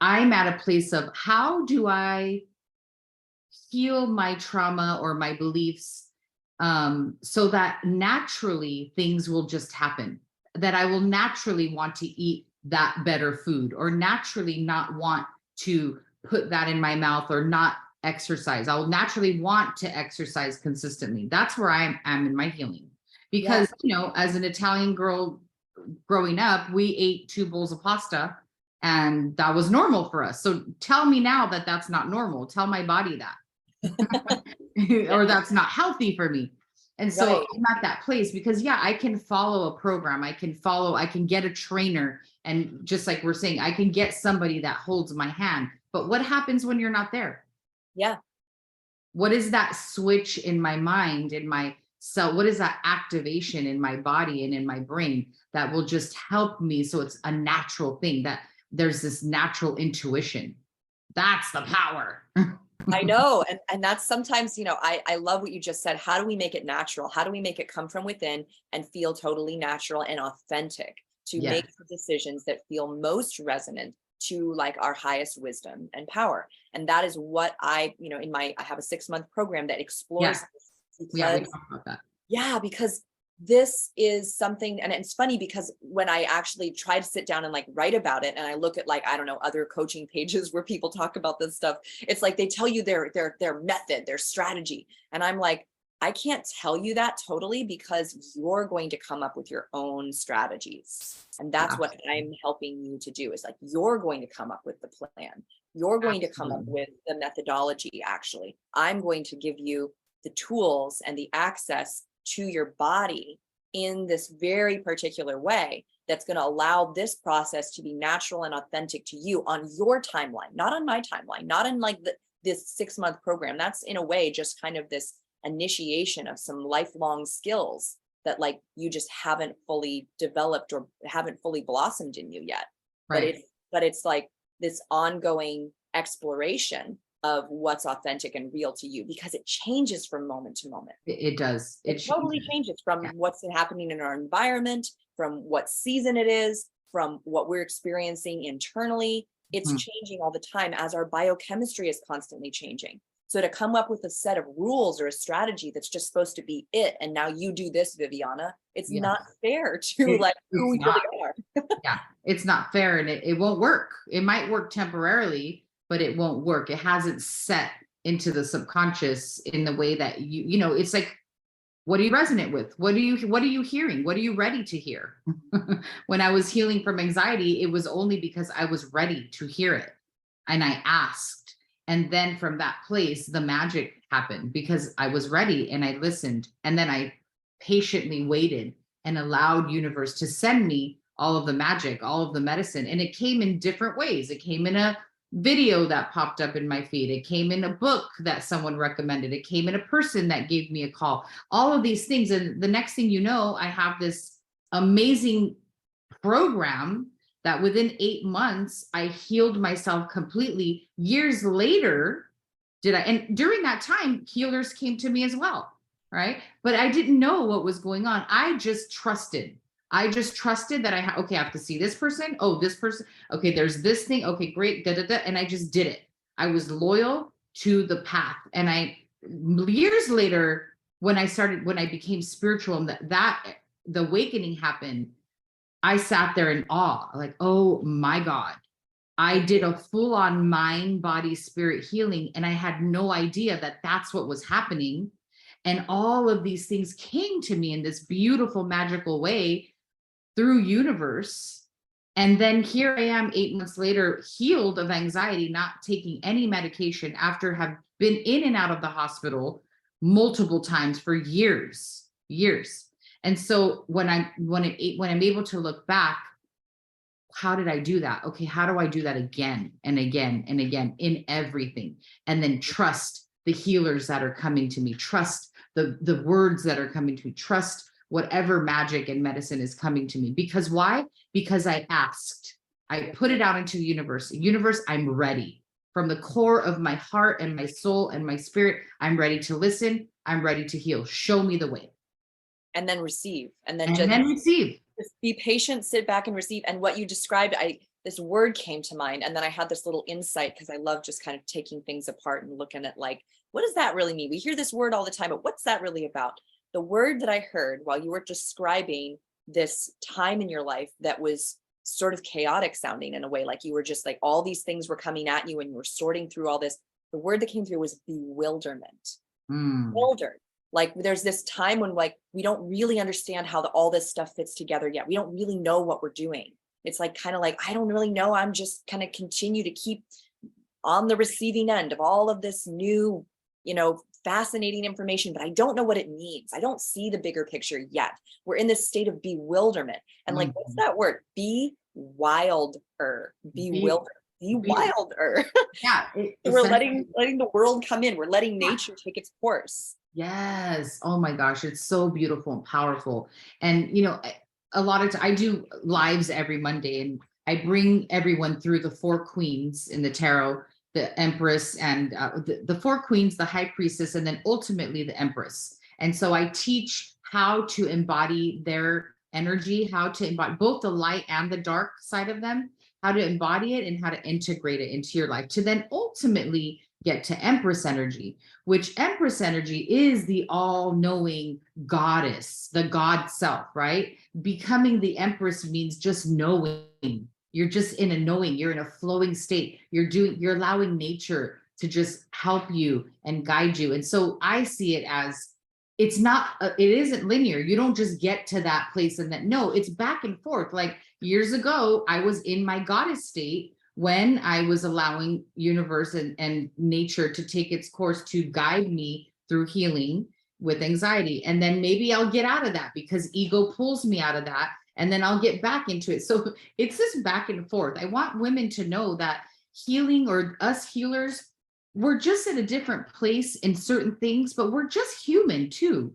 C: I'm at a place of how do I heal my trauma or my beliefs so that naturally things will just happen, that I will naturally want to eat that better food or naturally not want to put that in my mouth or not exercise. I'll naturally want to exercise consistently. That's where I am in my healing. Because, as an Italian girl growing up, we ate 2 bowls of pasta and that was normal for us. So tell me now that that's not normal. Tell my body that. Or that's not healthy for me. And so I'm at that place because I can follow a program. I can get a trainer. And just like we're saying, I can get somebody that holds my hand. But what happens when you're not there?
B: Yeah.
C: What is that switch in my mind, in my cell? What is that activation in my body and in my brain that will just help me? So it's a natural thing that there's this natural intuition. That's the power.
B: I know. And that's sometimes, I love what you just said. How do we make it natural? How do we make it come from within and feel totally natural and authentic to make the decisions that feel most resonant to like our highest wisdom and power? And that is what I have a 6-month program that explores
C: Yeah, we
B: because
C: talked about that.
B: yeah, because this is something, and it's funny because when I actually try to sit down and like write about it, and I look at, like, I don't know, other coaching pages where people talk about this stuff, it's like they tell you their method, their strategy. And I'm like, I can't tell you that totally, because you're going to come up with your own strategies. And that's what I'm helping you to do, is like, you're going to come up with the plan. You're going to come up with the methodology. Actually, I'm going to give you the tools and the access to your body in this very particular way that's going to allow this process to be natural and authentic to you on your timeline, not on my timeline, not in like this 6-month program. That's in a way just kind of this initiation of some lifelong skills that like you just haven't fully developed or haven't fully blossomed in you yet. Right. But it's like this ongoing exploration of what's authentic and real to you, because it changes from moment to moment.
C: It does.
B: It totally changes from what's happening in our environment, from what season it is, from what we're experiencing internally. It's changing all the time as our biochemistry is constantly changing. So to come up with a set of rules or a strategy that's just supposed to be it, and now you do this, Viviana, it's not fair to like who we really are.
C: Yeah, it's not fair, and it won't work. It might work temporarily, but it won't work. It hasn't set into the subconscious in the way that you know, it's like, what do you resonate with? What are you hearing? What are you ready to hear? When I was healing from anxiety, it was only because I was ready to hear it. And I asked. And then from that place, the magic happened because I was ready and I listened. And then I patiently waited and allowed universe to send me all of the magic, all of the medicine. And it came in different ways. It came in a video that popped up in my feed. It came in a book that someone recommended. It came in a person that gave me a call. All of these things. And the next thing you know, I have this amazing program that within 8 months, I healed myself completely. Years later, and during that time, healers came to me as well, right? But I didn't know what was going on. I just trusted. That I have to see this person. Oh, this person. Okay, there's this thing. Okay, great. And I just did it. I was loyal to the path. And years later, when I became spiritual, and the awakening happened, I sat there in awe, like, oh my God, I did a full-on mind, body, spirit healing. And I had no idea that that's what was happening. And all of these things came to me in this beautiful, magical way through universe. And then here I am 8 months later, healed of anxiety, not taking any medication after have been in and out of the hospital multiple times for years. And so when I'm able to look back, how did I do that? Okay, how do I do that again and again and again in everything? And then trust the healers that are coming to me, trust the words that are coming to me, trust whatever magic and medicine is coming to me. Because why? Because I asked. I put it out into the universe. Universe, I'm ready. From the core of my heart and my soul and my spirit, I'm ready to listen. I'm ready to heal. Show me the way.
B: And then receive. And then
C: receive.
B: Just be patient, sit back and receive. And what you described, this word came to mind. And then I had this little insight, because I love just kind of taking things apart and looking at like, what does that really mean? We hear this word all the time, but what's that really about? The word that I heard while you were describing this time in your life that was sort of chaotic sounding in a way, like you were just like, all these things were coming at you and you were sorting through all this. The word that came through was bewilderment. Bewildered. Like there's this time when like, we don't really understand how all this stuff fits together yet. We don't really know what we're doing. It's like, kind of like, I don't really know. I'm just kind of continue to keep on the receiving end of all of this new, fascinating information, but I don't know what it means. I don't see the bigger picture yet. We're in this state of bewilderment. And like, what's that word? Be wilder, bewildered, be wilder.
C: Yeah.
B: We're letting the world come in. We're letting nature take its course.
C: Yes. Oh my gosh. It's so beautiful and powerful. And, a lot of I do lives every Monday, and I bring everyone through the 4 queens in the tarot, the empress and the 4 queens, the high priestess, and then ultimately the empress. And so I teach how to embody their energy, how to embody both the light and the dark side of them, how to embody it and how to integrate it into your life to then ultimately get to Empress energy, which Empress energy is the all-knowing goddess, the God self, right? Becoming the Empress means just knowing. You're just in a knowing, you're in a flowing state. You're allowing nature to just help you and guide you. And so I see it as, it isn't linear. You don't just get to that place and that, no, it's back and forth. Like years ago, I was in my goddess state when I was allowing universe and nature to take its course to guide me through healing with anxiety. And then maybe I'll get out of that because ego pulls me out of that. And then I'll get back into it. So it's this back and forth. I want women to know that healing, or us healers, we're just at a different place in certain things, but we're just human too.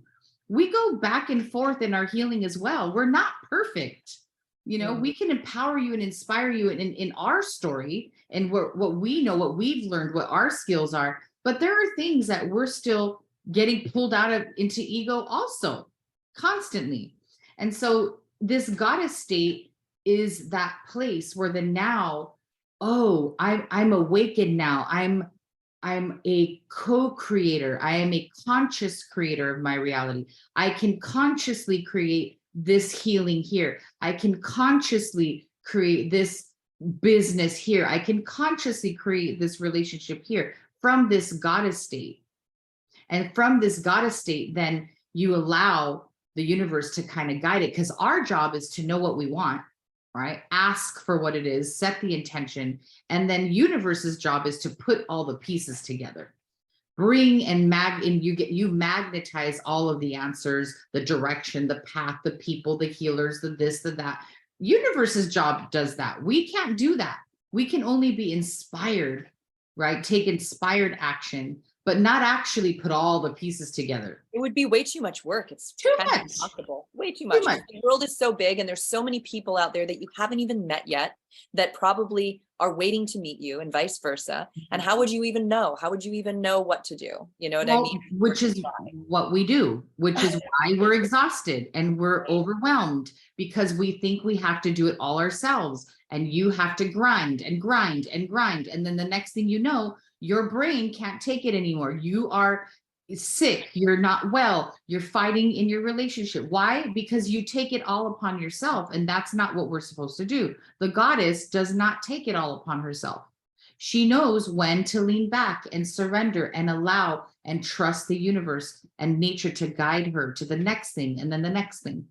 C: We go back and forth in our healing as well. We're not perfect. You know, we can empower you and inspire you in our story and what we know, what we've learned, what our skills are. But there are things that we're still getting pulled out of into ego also constantly. And so this goddess state is that place where the now, oh, I'm awakened now. I'm a co-creator. I am a conscious creator of my reality. I can consciously create this healing here. I can consciously create this business here. I can consciously create this relationship here from this goddess state. And from this goddess state, then you allow the universe to kind of guide it, because our job is to know what we want, right? Ask for what it is, set the intention, and then universe's job is to put all the pieces together. Bring and you magnetize all of the answers, the direction, the path, the people, the healers, the this, the that. Universe's job does that. We can't do that. We can only be inspired, right? Take inspired action, but not actually put all the pieces together.
B: It would be way too much work. It's
C: too
B: kind
C: much.
B: of impossible. Way too much. The world is so big and there's so many people out there that you haven't even met yet that probably are waiting to meet you, and vice versa. And how would you even know? How would you even know what to do? You know what I mean?
C: Which is what we do, which is why we're exhausted and we're overwhelmed, because we think we have to do it all ourselves. And you have to grind and grind and grind. And then the next thing you know, your brain can't take it anymore. You are sick, you're not well, you're fighting in your relationship. Why? Because you take it all upon yourself, and that's not what we're supposed to do. The goddess does not take it all upon herself. She knows when to lean back and surrender and allow and trust the universe and nature to guide her to the next thing and then the next thing.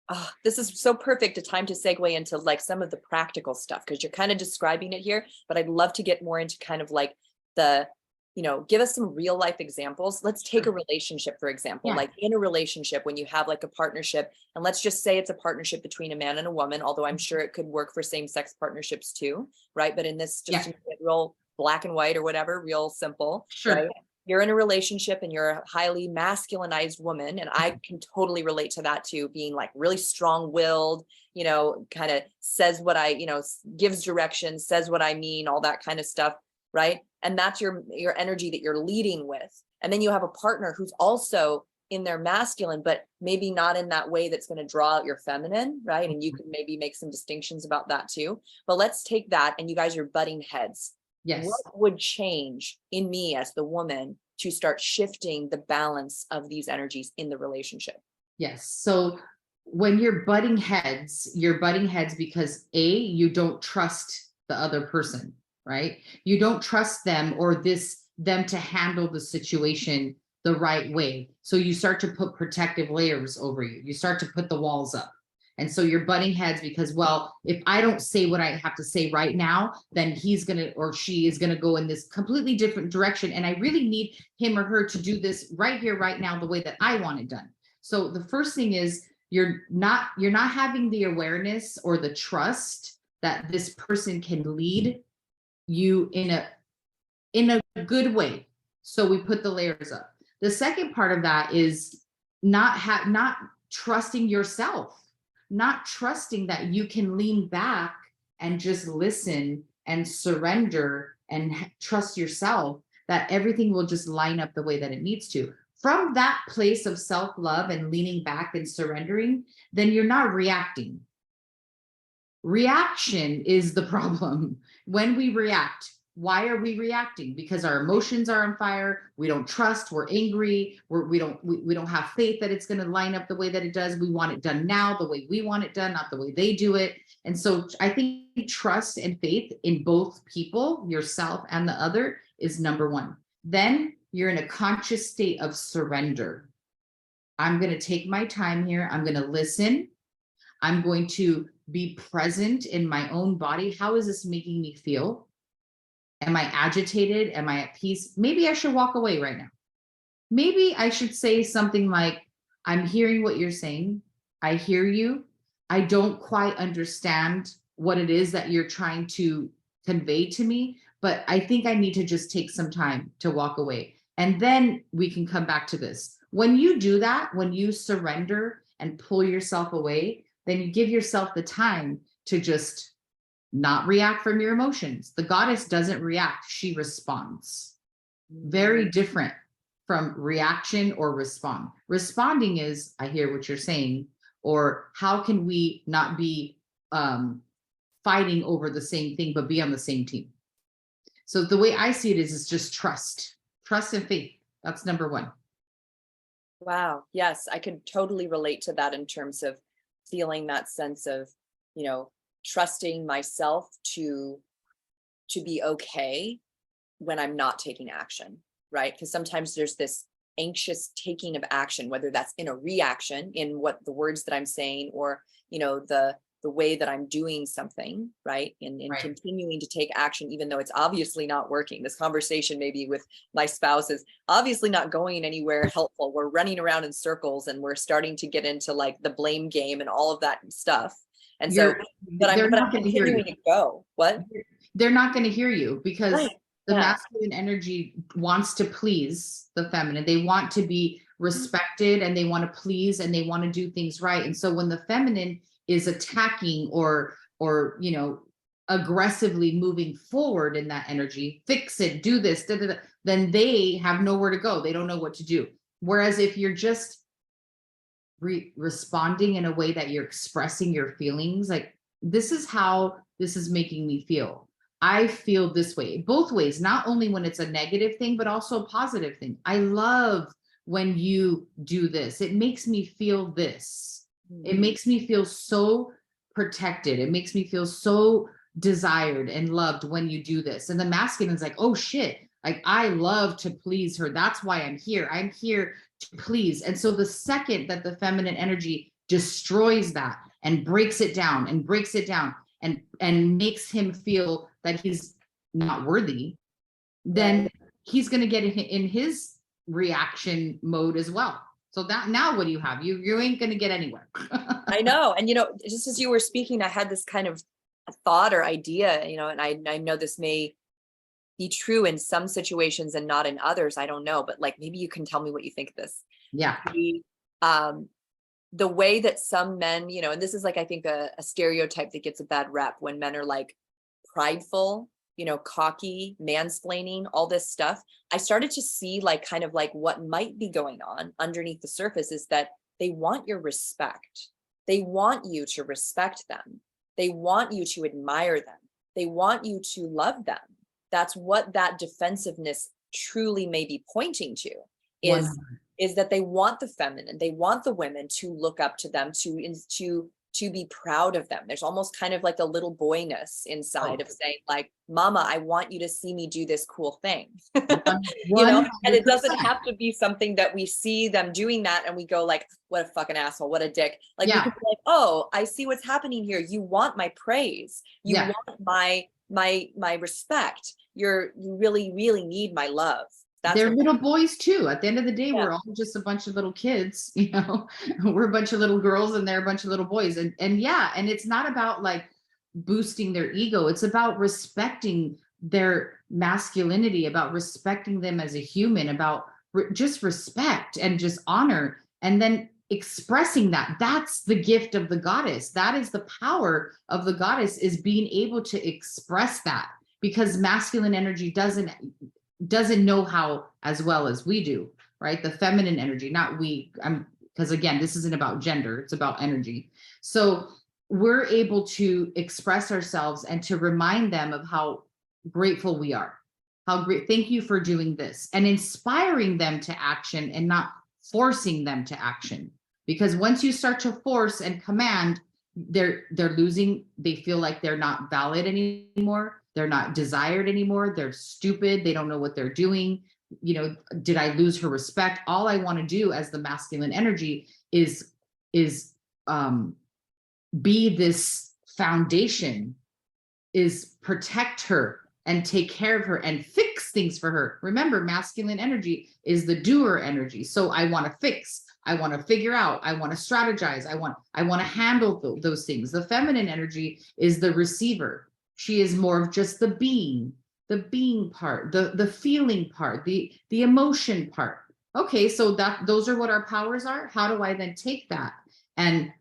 B: Oh, this is so perfect a time to segue into like some of the practical stuff, because you're kind of describing it here, but I'd love to get more into kind of like the, you know, give us some real life examples. Let's take a relationship, for example, like in a relationship, when you have like a partnership, and let's just say it's a partnership between a man and a woman, although I'm sure it could work for same-sex partnerships too, right? But in this, just to make it real black and white or whatever, real simple, right? You're in a relationship and you're a highly masculinized woman. And I can totally relate to that too, being like really strong-willed, you know, kind of says what I, you know, gives direction, says what I mean, all that kind of stuff, right? And that's your energy that you're leading with. And then you have a partner who's also in their masculine, but maybe not in that way that's going to draw out your feminine, right? And you could maybe make some distinctions about that too. But let's take that, and you guys are butting heads.
C: Yes.
B: What would change in me as the woman to start shifting the balance of these energies in the relationship?
C: Yes. So when you're butting heads because you don't trust the other person, right? You don't trust them or them to handle the situation the right way. So you start to put protective layers over you. You start to put the walls up. And so you're butting heads because, well, if I don't say what I have to say right now, then he's going to, or she is going to go in this completely different direction. And I really need him or her to do this right here, right now, the way that I want it done. So the first thing is you're not having the awareness or the trust that this person can lead you in a good way. So we put the layers up. The second part of that is not trusting yourself. Not trusting that you can lean back and just listen and surrender and trust yourself, that everything will just line up the way that it needs to. From that place of self-love and leaning back and surrendering, then you're not reacting. Reaction is the problem. When we react, Why are we reacting? Because our emotions are on fire. We don't trust. We're angry. We don't have faith that it's going to line up the way that it does. We want it done now, the way we want it done, not the way they do it. And so I think trust and faith in both people, yourself and the other, is number one. Then you're in a conscious state of surrender. I'm going to take my time here. I'm going to listen. I'm going to be present in my own body. How is this making me feel? Am I agitated? Am I at peace? Maybe I should walk away right now. Maybe I should say something like, I'm hearing what you're saying. I hear you. I don't quite understand what it is that you're trying to convey to me, but I think I need to just take some time to walk away. And then we can come back to this. When you do that, when you surrender and pull yourself away, then you give yourself the time to just not react from your emotions. The goddess doesn't react, she responds. Very different from reaction or respond. Responding is, I hear what you're saying, or how can we not be fighting over the same thing, but be on the same team? So the way I see it is just trust and faith. That's number one.
B: Wow. Yes, I could totally relate to that in terms of feeling that sense of, trusting myself to be okay when I'm not taking action, right? Because sometimes there's this anxious taking of action, whether that's in a reaction in what the words that I'm saying, or the way that I'm doing something, right? And
C: Right.
B: continuing to take action, even though it's obviously not working. This conversation maybe with my spouse is obviously not going anywhere helpful. We're running around in circles and we're starting to get into like the blame game and all of that stuff. And so, but I'm continuing to go. What?
C: They're not going to hear you because
B: right.
C: the masculine energy wants to please the feminine. They want to be respected and they want to please and they want to do things right. And so when the feminine is attacking or aggressively moving forward in that energy, fix it, do this, then they have nowhere to go. They don't know what to do. Whereas if you're just responding in a way that you're expressing your feelings, like, this is how this is making me feel. I feel this way, both ways, not only when it's a negative thing, but also a positive thing. I love when you do this. It makes me feel this. It makes me feel so protected. It makes me feel so desired and loved when you do this. And the masculine is like, oh shit, like I love to please her. That's why I'm here. I'm here to please. And so the second that the feminine energy destroys that and breaks it down and makes him feel that he's not worthy, then he's going to get in his reaction mode as well. So that now what do you have? You ain't going to get anywhere.
B: I know. And, just as you were speaking, I had this kind of thought or idea, and I know this may be true in some situations and not in others. I don't know, but like, maybe you can tell me what you think of this.
C: Yeah.
B: The way that some men, and this is like, I think a stereotype that gets a bad rep when men are like prideful, cocky, mansplaining, all this stuff. I started to see like kind of like what might be going on underneath the surface is that they want your respect. They want you to respect them. They want you to admire them. They want you to love them. That's what that defensiveness truly may be pointing to is that they want the feminine, they want the women to look up to them, to be proud of them. There's almost kind of like a little boyness inside of saying like, mama, I want you to see me do this cool thing. And it doesn't have to be something that we see them doing that and we go like, what a fucking asshole, what a dick. Like we can be like, oh, I see what's happening here. You want my praise. You want my respect. You really, really need my love.
C: They're little boys too. At the end of the day, we're all just a bunch of little kids, we're a bunch of little girls and they're a bunch of little boys. And it's not about like boosting their ego. It's about respecting their masculinity, about respecting them as a human, about just respect and just honor. And then expressing that. That's the gift of the goddess. That is the power of the goddess, is being able to express that, because masculine energy doesn't know how as well as we do, right? The feminine energy, not we, because again, this isn't about gender, it's about energy. So we're able to express ourselves and to remind them of how grateful we are. How great, thank you for doing this, and inspiring them to action and not forcing them to action. Because once you start to force and command, they're losing, they feel like they're not valid anymore. They're not desired anymore. They're stupid. They don't know what they're doing. You know, did I lose her respect? All I want to do as the masculine energy is be this foundation, is protect her and take care of her and fix things for her. Remember, masculine energy is the doer energy. So I want to fix, I want to figure out, I want to strategize, I want to handle those things. The feminine energy is the receiver. She is more of just the being part, the feeling part, the emotion part. Okay, so those are what our powers are. How do I then take that, and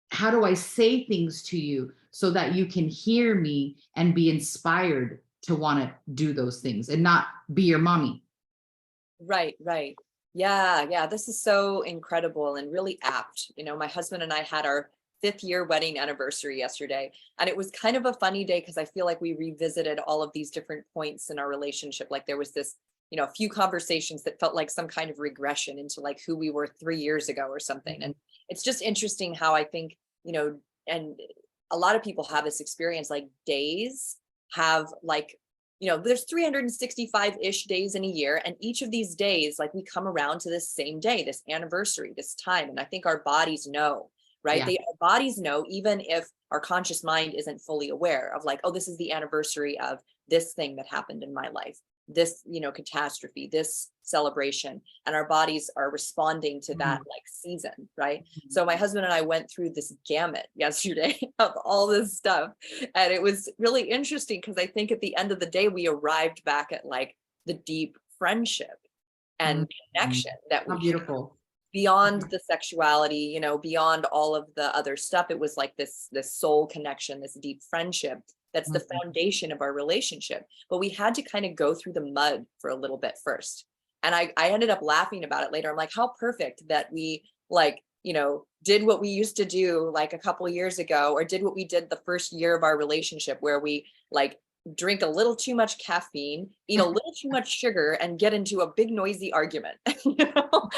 C: how do I say things to you so that you can hear me and be inspired to want to do those things and not be your mommy?
B: Right, right. Yeah. This is so incredible and really apt. You know, my husband and I had our 5th-year wedding anniversary yesterday, and it was kind of a funny day because I feel like we revisited all of these different points in our relationship. Like there was this, you know, a few conversations that felt like some kind of regression into like who we were 3 years ago or something. And it's just interesting how I think, you know, and a lot of people have this experience, like days have like, you know, there's 365-ish days in a year, and each of these days, like we come around to this same day, this anniversary, this time. And I think our bodies know, right?
C: Yeah.
B: Our bodies know, even if our conscious mind isn't fully aware of like, oh, this is the anniversary of this thing that happened in my life, this, you know, catastrophe, this celebration, and our bodies are responding to that like season, right? So my husband and I went through this gamut yesterday of all this stuff, and it was really interesting because I think at the end of the day we arrived back at like the deep friendship and connection that we
C: How beautiful.
B: beyond the sexuality, you know, beyond all of the other stuff. It was like this soul connection, this deep friendship that's the foundation of our relationship. But we had to kind of go through the mud for a little bit first. And I ended up laughing about it later. I'm like, how perfect that we like, you know, did what we used to do like a couple of years ago, or did what we did the first year of our relationship, where we like drink a little too much caffeine, eat a little too much sugar, and get into a big noisy argument. You know?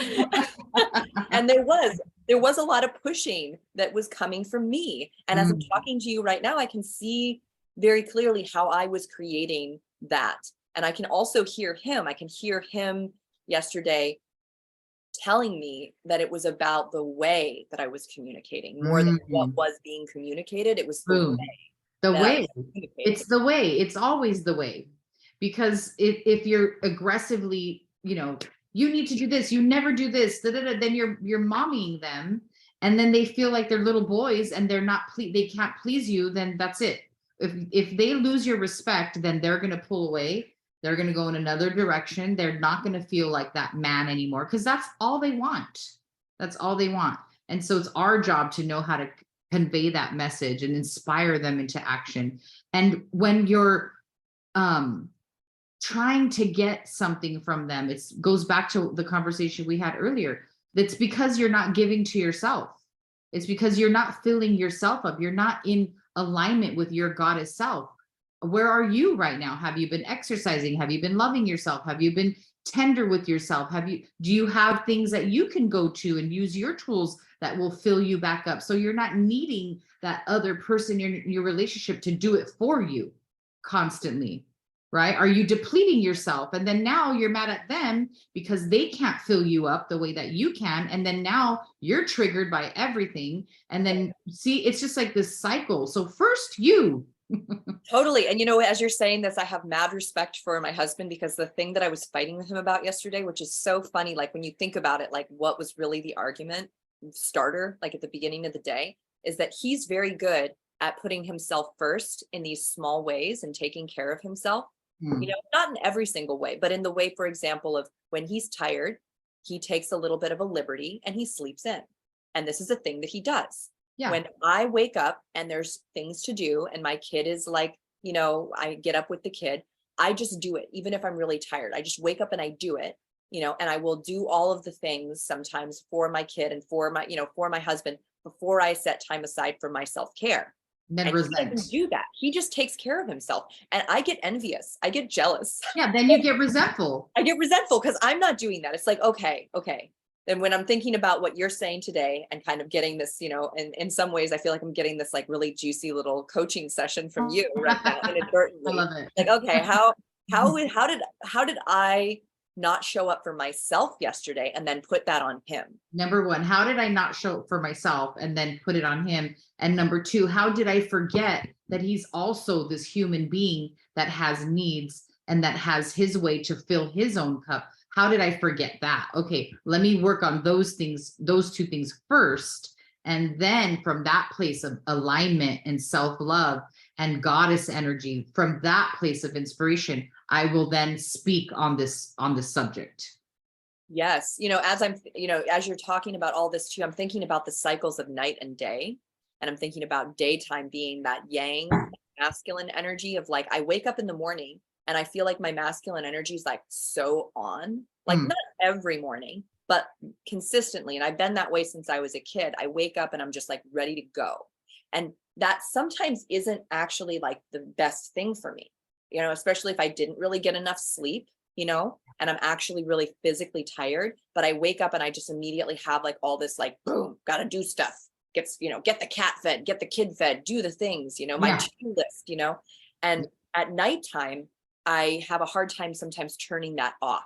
B: And there was a lot of pushing that was coming from me. And as I'm talking to you right now, I can see very clearly how I was creating that. And I can also hear him. I can hear him yesterday telling me that it was about the way that I was communicating more than what was being communicated. It was the
C: Boom.
B: way.
C: The way. It's the way. It's always the way. Because if you're aggressively, you know, you need to do this, you never do this, then you're mommying them, and then they feel like they're little boys and they can't please you. Then that's it. If they lose your respect, then they're going to pull away. They're going to go in another direction. They're not going to feel like that man anymore, because that's all they want. That's all they want. And so it's our job to know how to convey that message and inspire them into action. And when you're trying to get something from them, it goes back to the conversation we had earlier. That's because you're not giving to yourself. It's because you're not filling yourself up. You're not in alignment with your goddess self. Where are you right now? Have you been exercising? Have you been loving yourself? Have you been tender with yourself? Do you have things that you can go to and use your tools that will fill you back up, so you're not needing that other person in your relationship to do it for you constantly, right? Are you depleting yourself, and then now you're mad at them because they can't fill you up the way that you can, and then now you're triggered by everything, and then see, it's just like this cycle. So first you.
B: Totally. And you know, as you're saying this, I have mad respect for my husband, because the thing that I was fighting with him about yesterday, which is so funny, like when you think about it, like what was really the argument starter, like at the beginning of the day, is that he's very good at putting himself first in these small ways and taking care of himself. You know, not in every single way, but in the way, for example, of when he's tired, he takes a little bit of a liberty and he sleeps in. And this is a thing that he does. Yeah. When I wake up and there's things to do and my kid is like, you know, I get up with the kid, I just do it. Even if I'm really tired, I just wake up and I do it, you know, and I will do all of the things sometimes for my kid and for my, you know, for my husband before I set time aside for my self-care.
C: Then
B: And he
C: resent.
B: doesn't do that. He just takes care of himself. And I get envious. I get jealous.
C: Yeah, then you get resentful.
B: I get resentful because I'm not doing that. It's like, okay. Then when I'm thinking about what you're saying today and kind of getting this, in some ways, I feel like I'm getting this like really juicy little coaching session from you right now, inadvertently.
C: I love it.
B: Like, okay, how did I not show up for myself yesterday and then put that on him?
C: Number one, how did I not show up for myself and then put it on him? And number two, how did I forget that he's also this human being that has needs and that has his way to fill his own cup? How did I forget that? Okay, let me work on those things, those two things first. And then from that place of alignment and self-love and goddess energy, from that place of inspiration, I will then speak on this subject.
B: Yes. As you're talking about all this too, I'm thinking about the cycles of night and day. And I'm thinking about daytime being that yang masculine energy of like, I wake up in the morning and I feel like my masculine energy is like so on, like not every morning, but consistently. And I've been that way since I was a kid. I wake up and I'm just like ready to go. And that sometimes isn't actually like the best thing for me, especially if I didn't really get enough sleep, and I'm actually really physically tired, but I wake up and I just immediately have like all this like, boom, got to do stuff. Get the cat fed, get the kid fed, do the things, my to-do list, and at nighttime, I have a hard time sometimes turning that off.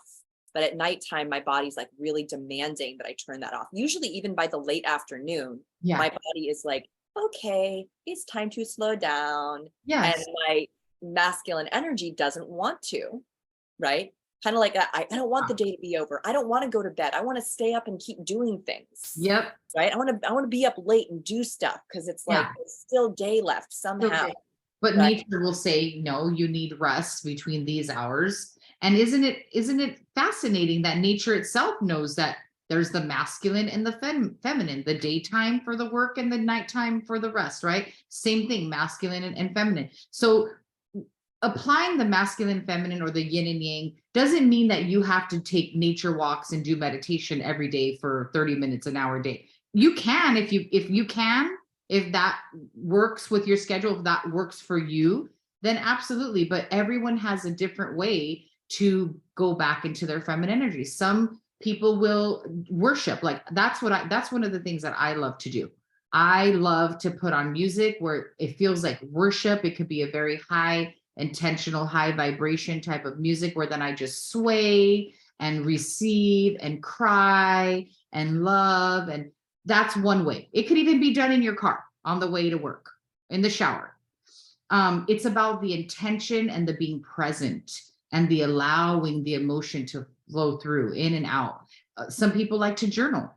B: But at nighttime, my body's like really demanding that I turn that off. Usually even by the late afternoon, my body is like, okay, it's time to slow down.
C: Yes.
B: And my masculine energy doesn't want to, right? Kind of like I don't want the day to be over. I don't want to go to bed. I want to stay up and keep doing things.
C: Yep.
B: Right. I want to be up late and do stuff because it's like there's still day left somehow.
C: Okay. But nature will say, no, you need rest between these hours. And isn't it fascinating that nature itself knows that there's the masculine and the feminine, the daytime for the work and the nighttime for the rest, right? Same thing, masculine and feminine. So applying the masculine, feminine, or the yin and yang doesn't mean that you have to take nature walks and do meditation every day for 30 minutes, an hour a day. You can, if that works with your schedule, if that works for you, then absolutely. But everyone has a different way to go back into their feminine energy. Some people will worship. Like that's one of the things that I love to do. I love to put on music where it feels like worship. It could be a very high intentional, high vibration type of music where then I just sway and receive and cry and love. And that's one way. It could even be done in your car on the way to work, in the shower. It's about the intention and the being present and the allowing the emotion to flow through in and out. Some people like to journal.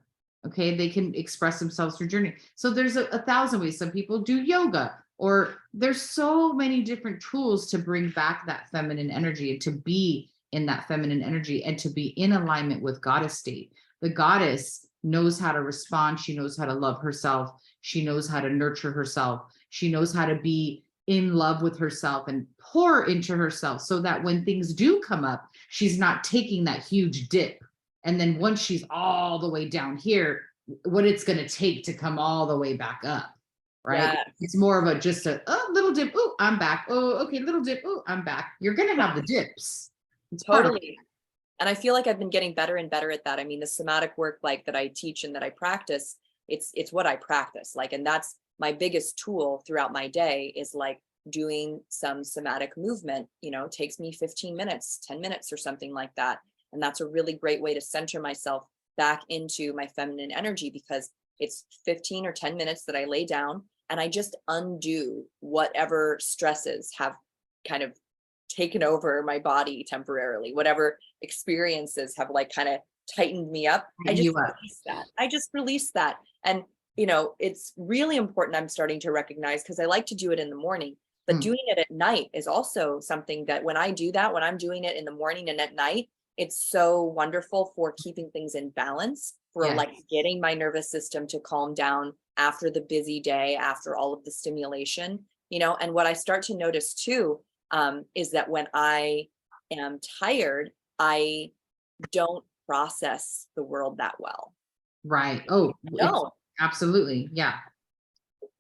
C: Okay, they can express themselves through journaling. So there's a thousand ways. Some people do yoga, or there's so many different tools to bring back that feminine energy and to be in that feminine energy and to be in alignment with goddess state. The goddess knows how to respond. She knows how to love herself. She knows how to nurture herself. She knows how to be in love with herself and pour into herself so that when things do come up, she's not taking that huge dip. And then once she's all the way down here, what it's going to take to come all the way back up, right? Yeah. It's more of just a little dip. Oh, I'm back. Oh, okay, little dip. Oh, I'm back. You're going to have the dips. It's
B: totally. And I feel like I've been getting better and better at that. I mean, the somatic work like that I teach and that I practice, it's what I practice. Like, and that's my biggest tool throughout my day is like doing some somatic movement, takes me 15 minutes, 10 minutes or something like that. And that's a really great way to center myself back into my feminine energy because it's 15 or 10 minutes that I lay down and I just undo whatever stresses have kind of taken over my body temporarily, whatever experiences have like kind of tightened me up. I just release that. And, it's really important. I'm starting to recognize because I like to do it in the morning, but doing it at night is also something that when I do that, when I'm doing it in the morning and at night, it's so wonderful for keeping things in balance, for like getting my nervous system to calm down after the busy day, after all of the stimulation, and what I start to notice too, is that when I am tired, I don't process the world that well.
C: Right. Oh, no. Absolutely. Yeah.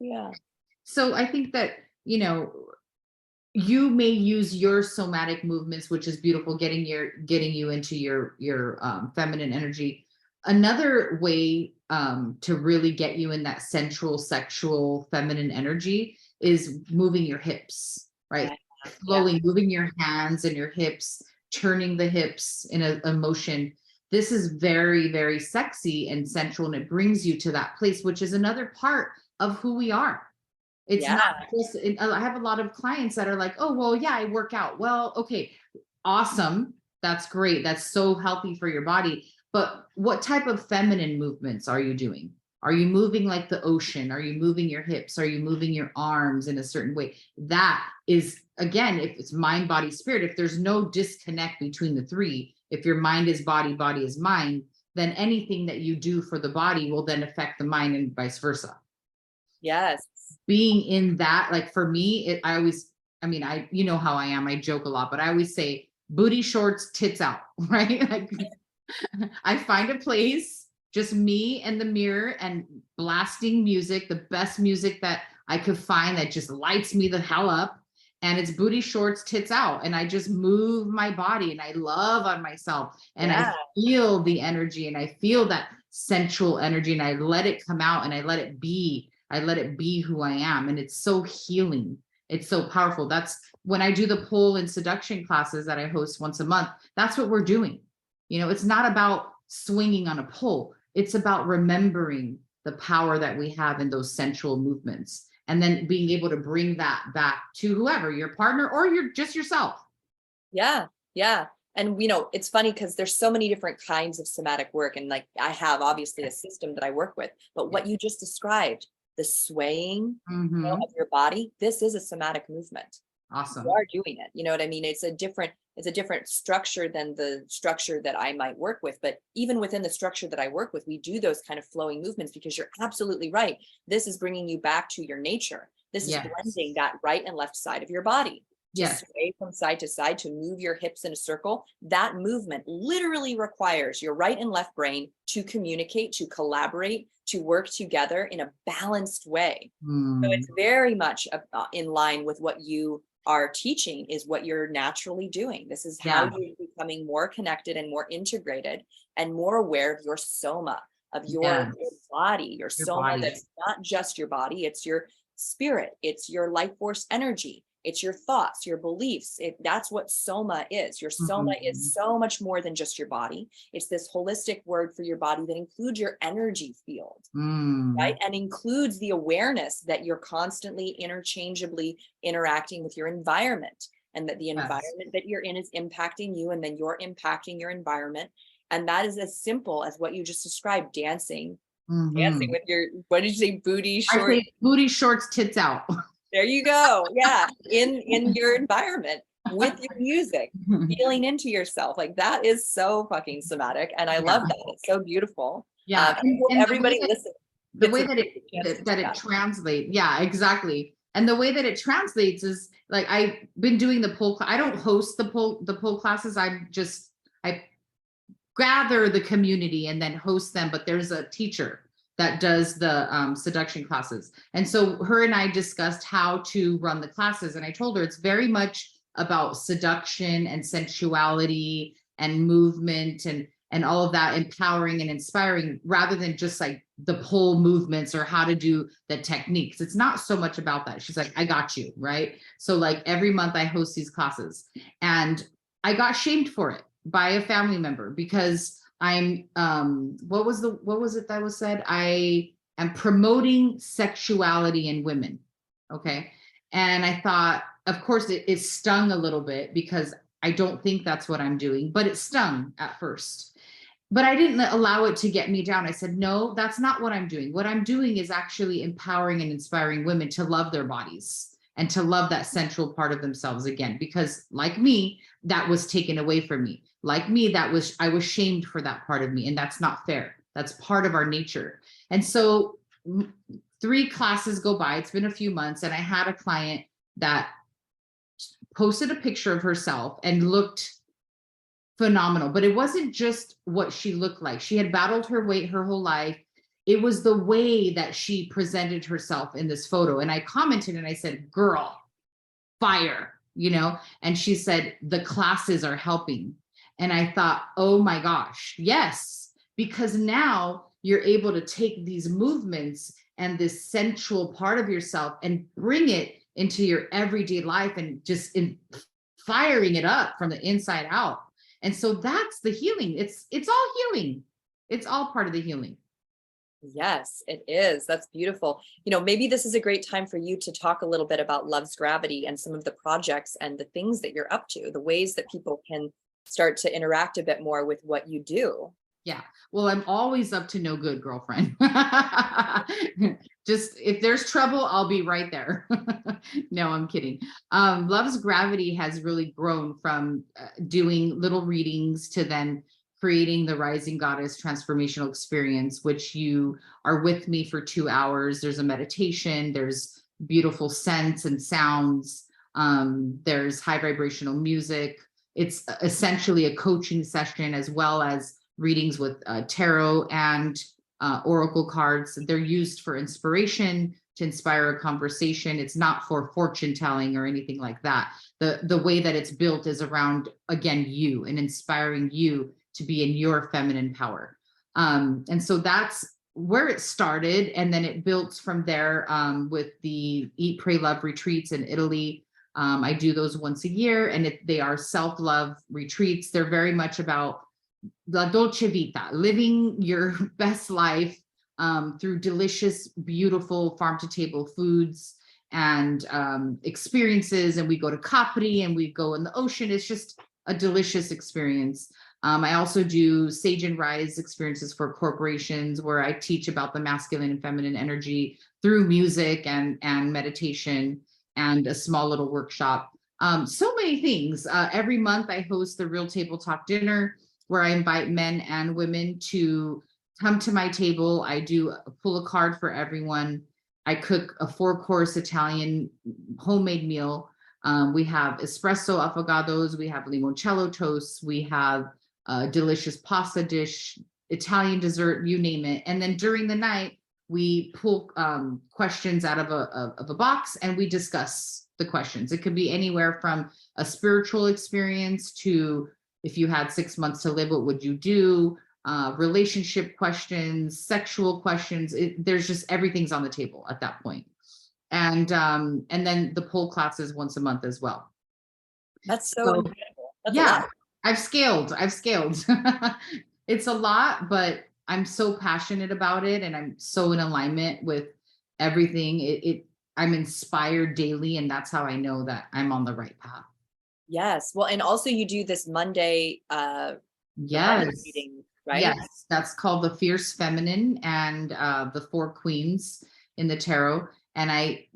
B: Yeah.
C: So I think that, you may use your somatic movements, which is beautiful, getting you into your feminine energy. Another way to really get you in that sensual, sexual, feminine energy is moving your hips, right? Slowly moving your hands and your hips, turning the hips in a motion. This is very, very sexy and sensual, and it brings you to that place, which is another part of who we are. It's not just, I have a lot of clients that are like, oh, well, yeah, I work out. Well, okay, awesome. That's great. That's so healthy for your body. But what type of feminine movements are you doing? Are you moving like the ocean? Are you moving your hips? Are you moving your arms in a certain way? That is, again, if it's mind, body, spirit, if there's no disconnect between the three, if your mind is body, body is mind, then anything that you do for the body will then affect the mind and vice versa.
B: Yes.
C: Being in that, like for me, you know how I am, I joke a lot, but I always say booty shorts, tits out, right? Like I find a place, just me and the mirror and blasting music, the best music that I could find that just lights me the hell up. And it's booty shorts, tits out. And I just move my body and I love on myself and I feel the energy and I feel that sensual energy and I let it come out and I let it be. I let it be who I am. And it's so healing. It's so powerful. That's when I do the pole and seduction classes that I host once a month. That's what we're doing. It's not about swinging on a pole. It's about remembering the power that we have in those sensual movements and then being able to bring that back to whoever, your partner or you're just yourself.
B: Yeah. Yeah. And, it's funny because there's so many different kinds of somatic work. And like, I have obviously a system that I work with, but what you just described, the swaying of your body, this is a somatic movement.
C: Awesome.
B: You are doing it. You know what I mean? It's a different structure than the structure that I might work with. But even within the structure that I work with, we do those kind of flowing movements because you're absolutely right. This is bringing you back to your nature. This is blending that right and left side of your body. Just sway from side to side, to move your hips in a circle. That movement literally requires your right and left brain to communicate, to collaborate, to work together in a balanced way. So it's very much in line with what you are teaching, is what you're naturally doing. This is how you're becoming more connected and more integrated and more aware of your soma, of your body, your soma body. That's not just your body, it's your spirit, it's your life force energy. It's your thoughts, your beliefs. That's what soma is. Your soma is so much more than just your body. It's this holistic word for your body that includes your energy field, right? And includes the awareness that you're constantly interchangeably interacting with your environment, and that the environment that you're in is impacting you, and then you're impacting your environment. And that is as simple as what you just described, dancing with your, what did you say, booty shorts?
C: I say booty shorts, tits out.
B: There you go. Yeah. In your environment with your music, feeling into yourself. Like that is so fucking somatic. And I love that. It's so beautiful.
C: Yeah.
B: And everybody listen.
C: The way that it translates. Yeah, exactly. And the way that it translates is like, I've been doing the pole. I don't host the pole classes. I gather the community and then host them. But there's a teacher that does the seduction classes. And so her and I discussed how to run the classes. And I told her it's very much about seduction and sensuality and movement and all of that, empowering and inspiring, rather than just like the pole movements or how to do the techniques. It's not so much about that. She's like, I got you, right? So like every month I host these classes, and I got shamed for it by a family member because I'm what was it that was said? I am promoting sexuality in women. Okay. And I thought, of course, it stung a little bit because I don't think that's what I'm doing, but it stung at first. But I didn't allow it to get me down. I said, no, that's not what I'm doing. What I'm doing is actually empowering and inspiring women to love their bodies and to love that sensual part of themselves again, because like me, that was taken away from me. Like me, I was shamed for that part of me, and that's not fair. That's part of our nature. And so 3 classes go by, it's been a few months, and I had a client that posted a picture of herself and looked phenomenal, but it wasn't just what she looked like. She had battled her weight her whole life. it was the way that she presented herself in this photo. And I commented and I said, girl, fire, you know? And she said, the classes are helping. And I thought, oh my gosh, yes, because now you're able to take these movements and this sensual part of yourself and bring it into your everyday life and just firing it up from the inside out. And so that's the healing. It's all healing. It's all part of the healing.
B: Yes, it is. That's beautiful. Maybe this is a great time for you to talk a little bit about Love's Gravity and some of the projects and the things that you're up to, the ways that people can start to interact a bit more with what you do.
C: Yeah. Well, I'm always up to no good, girlfriend. Just if there's trouble, I'll be right there. No, I'm kidding. Love's Gravity has really grown from doing little readings to then creating the Rising Goddess Transformational Experience, which you are with me for 2 hours. There's a meditation, there's beautiful scents and sounds, there's high vibrational music. It's essentially a coaching session as well as readings with tarot and oracle cards. They're used for inspiration, to inspire a conversation. It's not for fortune telling or anything like that. The way that it's built is around, again, you and inspiring you to be in your feminine power. And so that's where it started. And then it built from there with the Eat, Pray, Love retreats in Italy. I do those once a year, and they are self-love retreats. They're very much about la dolce vita, living your best life through delicious, beautiful farm to table foods and experiences. And we go to Capri and we go in the ocean. It's just a delicious experience. I also do Sage and Rise experiences for corporations, where I teach about the masculine and feminine energy through music and meditation and a small little workshop. So many things. Every month I host the Real Table Talk Dinner, where I invite men and women to come to my table. I pull a card for everyone. I cook a 4-course Italian homemade meal. We have espresso affogatos, we have limoncello toasts, we have a delicious pasta dish, Italian dessert, you name it. And then during the night, we pull questions out of a box and we discuss the questions. It could be anywhere from a spiritual experience to, if you had 6 months to live, what would you do? Relationship questions, sexual questions. There's just everything's on the table at that point. And then the pole classes once a month as well.
B: That's so incredible. That's
C: yeah,
B: a lot.
C: I've scaled. It's a lot, but I'm so passionate about it, and I'm so in alignment with everything. I'm inspired daily, and that's how I know that I'm on the right path.
B: Yes. Well, and also you do this Monday
C: yes
B: meeting, right?
C: Yes, that's called the Fierce Feminine and the 4 Queens in the tarot. And I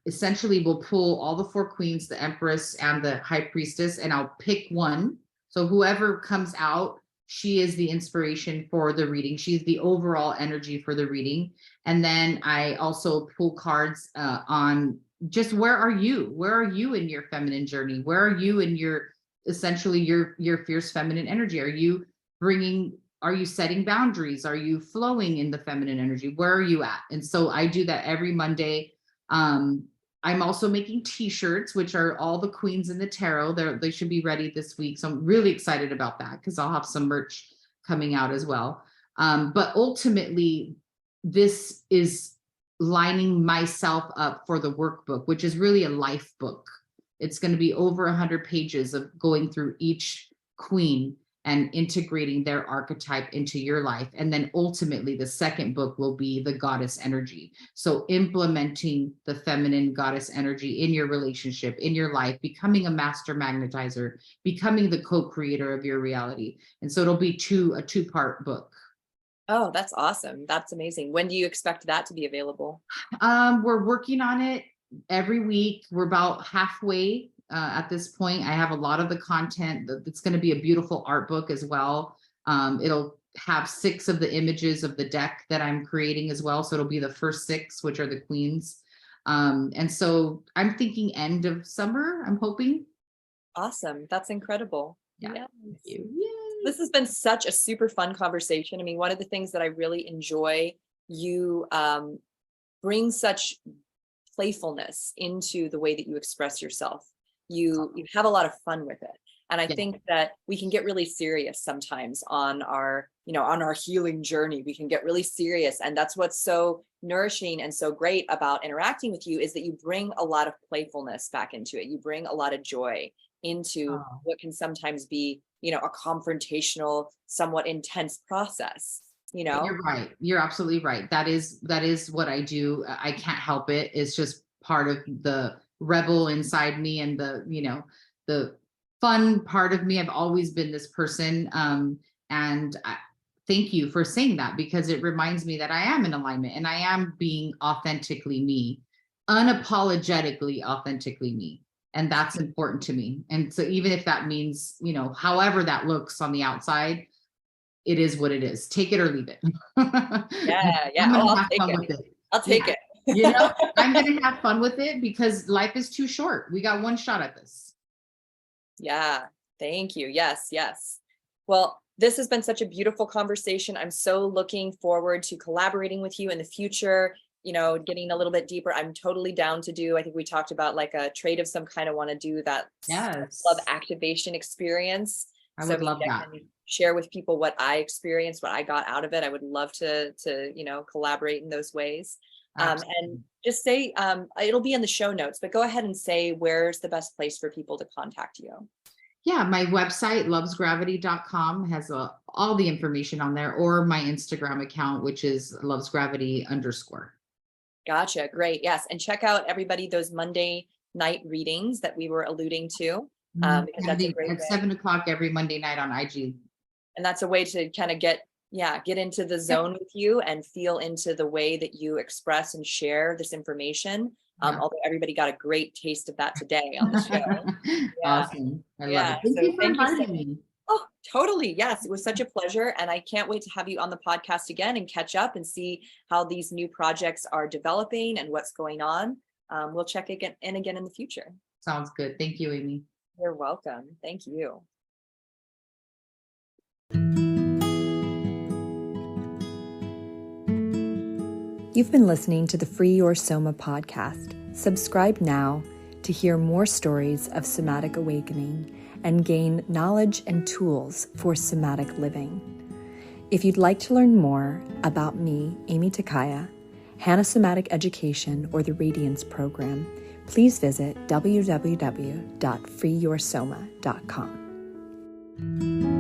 C: essentially will pull all the 4 queens, the Empress and the High Priestess, and I'll pick one. So whoever comes out, she is the inspiration for the reading. She's the overall energy for the reading. And then I also pull cards on just where are you? Where are you in your feminine journey? Where are you in essentially your fierce feminine energy? Are you setting boundaries? Are you flowing in the feminine energy? Where are you at? And so I do that every Monday. I'm also making t-shirts, which are all the queens in the tarot. They should be ready this week. So I'm really excited about that because I'll have some merch coming out as well. But ultimately, this is lining myself up for the workbook, which is really a life book. It's going to be over 100 pages of going through each queen and integrating their archetype into your life. And then ultimately the second book will be the goddess energy. So implementing the feminine goddess energy in your relationship, in your life, becoming a master magnetizer, becoming the co-creator of your reality. And so it'll be a 2-part book.
B: Oh, that's awesome. That's amazing. When do you expect that to be available?
C: We're working on it every week. We're about halfway at this point. I have a lot of the content. It's going to be a beautiful art book as well. It'll have 6 of the images of the deck that I'm creating as well. So it'll be the first 6, which are the queens. And so I'm thinking end of summer, I'm hoping.
B: Awesome. That's incredible.
C: Yeah.
B: Yes.
C: Thank you. Yay.
B: This has been such a super fun conversation. I mean, one of the things that I really enjoy you bring such playfulness into the way that you express yourself. You have a lot of fun with it. And I think that we can get really serious sometimes on our, on our healing journey. We can get really serious. And that's what's so nourishing and so great about interacting with you, is that you bring a lot of playfulness back into it. You bring a lot of joy into what can sometimes be, a confrontational, somewhat intense process.
C: You're right. You're absolutely right. That is what I do. I can't help it. It's just part of the rebel inside me, and the fun part of me. I've always been this person. And thank you for saying that, because it reminds me that I am in alignment and I am being authentically me, unapologetically authentically me. And that's important to me. And so even if that means, however that looks on the outside, it is what it is. Take it or leave it.
B: Yeah.
C: I'll take it.
B: I'll take it.
C: I'm going to have fun with it, because life is too short. We got one shot at this.
B: Yeah. Thank you. Yes. Well, this has been such a beautiful conversation. I'm so looking forward to collaborating with you in the future, getting a little bit deeper. I'm totally down to do, I think we talked about like a trade of some kind. I want to do that love activation experience.
C: I would love that.
B: Share with people what I experienced, what I got out of it. I would love to collaborate in those ways. And just say, it'll be in the show notes, but go ahead and say, where's the best place for people to contact you?
C: Yeah, my website, lovesgravity.com, has all the information on there, or my Instagram account, which is lovesgravity_.
B: Gotcha. Great. Yes. And check out, everybody, those Monday night readings that we were alluding to. Because that's a great
C: at 7:00 every Monday night on IG.
B: And that's a way to kind of get into the zone with you and feel into the way that you express and share this information. Although everybody got a great taste of that today on the show.
C: Awesome. I love it. Thank you for inviting me.
B: Oh, totally. Yes. It was such a pleasure. And I can't wait to have you on the podcast again and catch up and see how these new projects are developing and what's going on. We'll check in again in the future.
C: Sounds good. Thank you, Amy.
B: You're welcome. Thank you.
A: You've been listening to the Free Your Soma podcast. Subscribe now to hear more stories of somatic awakening and gain knowledge and tools for somatic living. If you'd like to learn more about me, Amy Takaya, Hannah Somatic Education, or the Radiance Program, please visit www.freeyoursoma.com.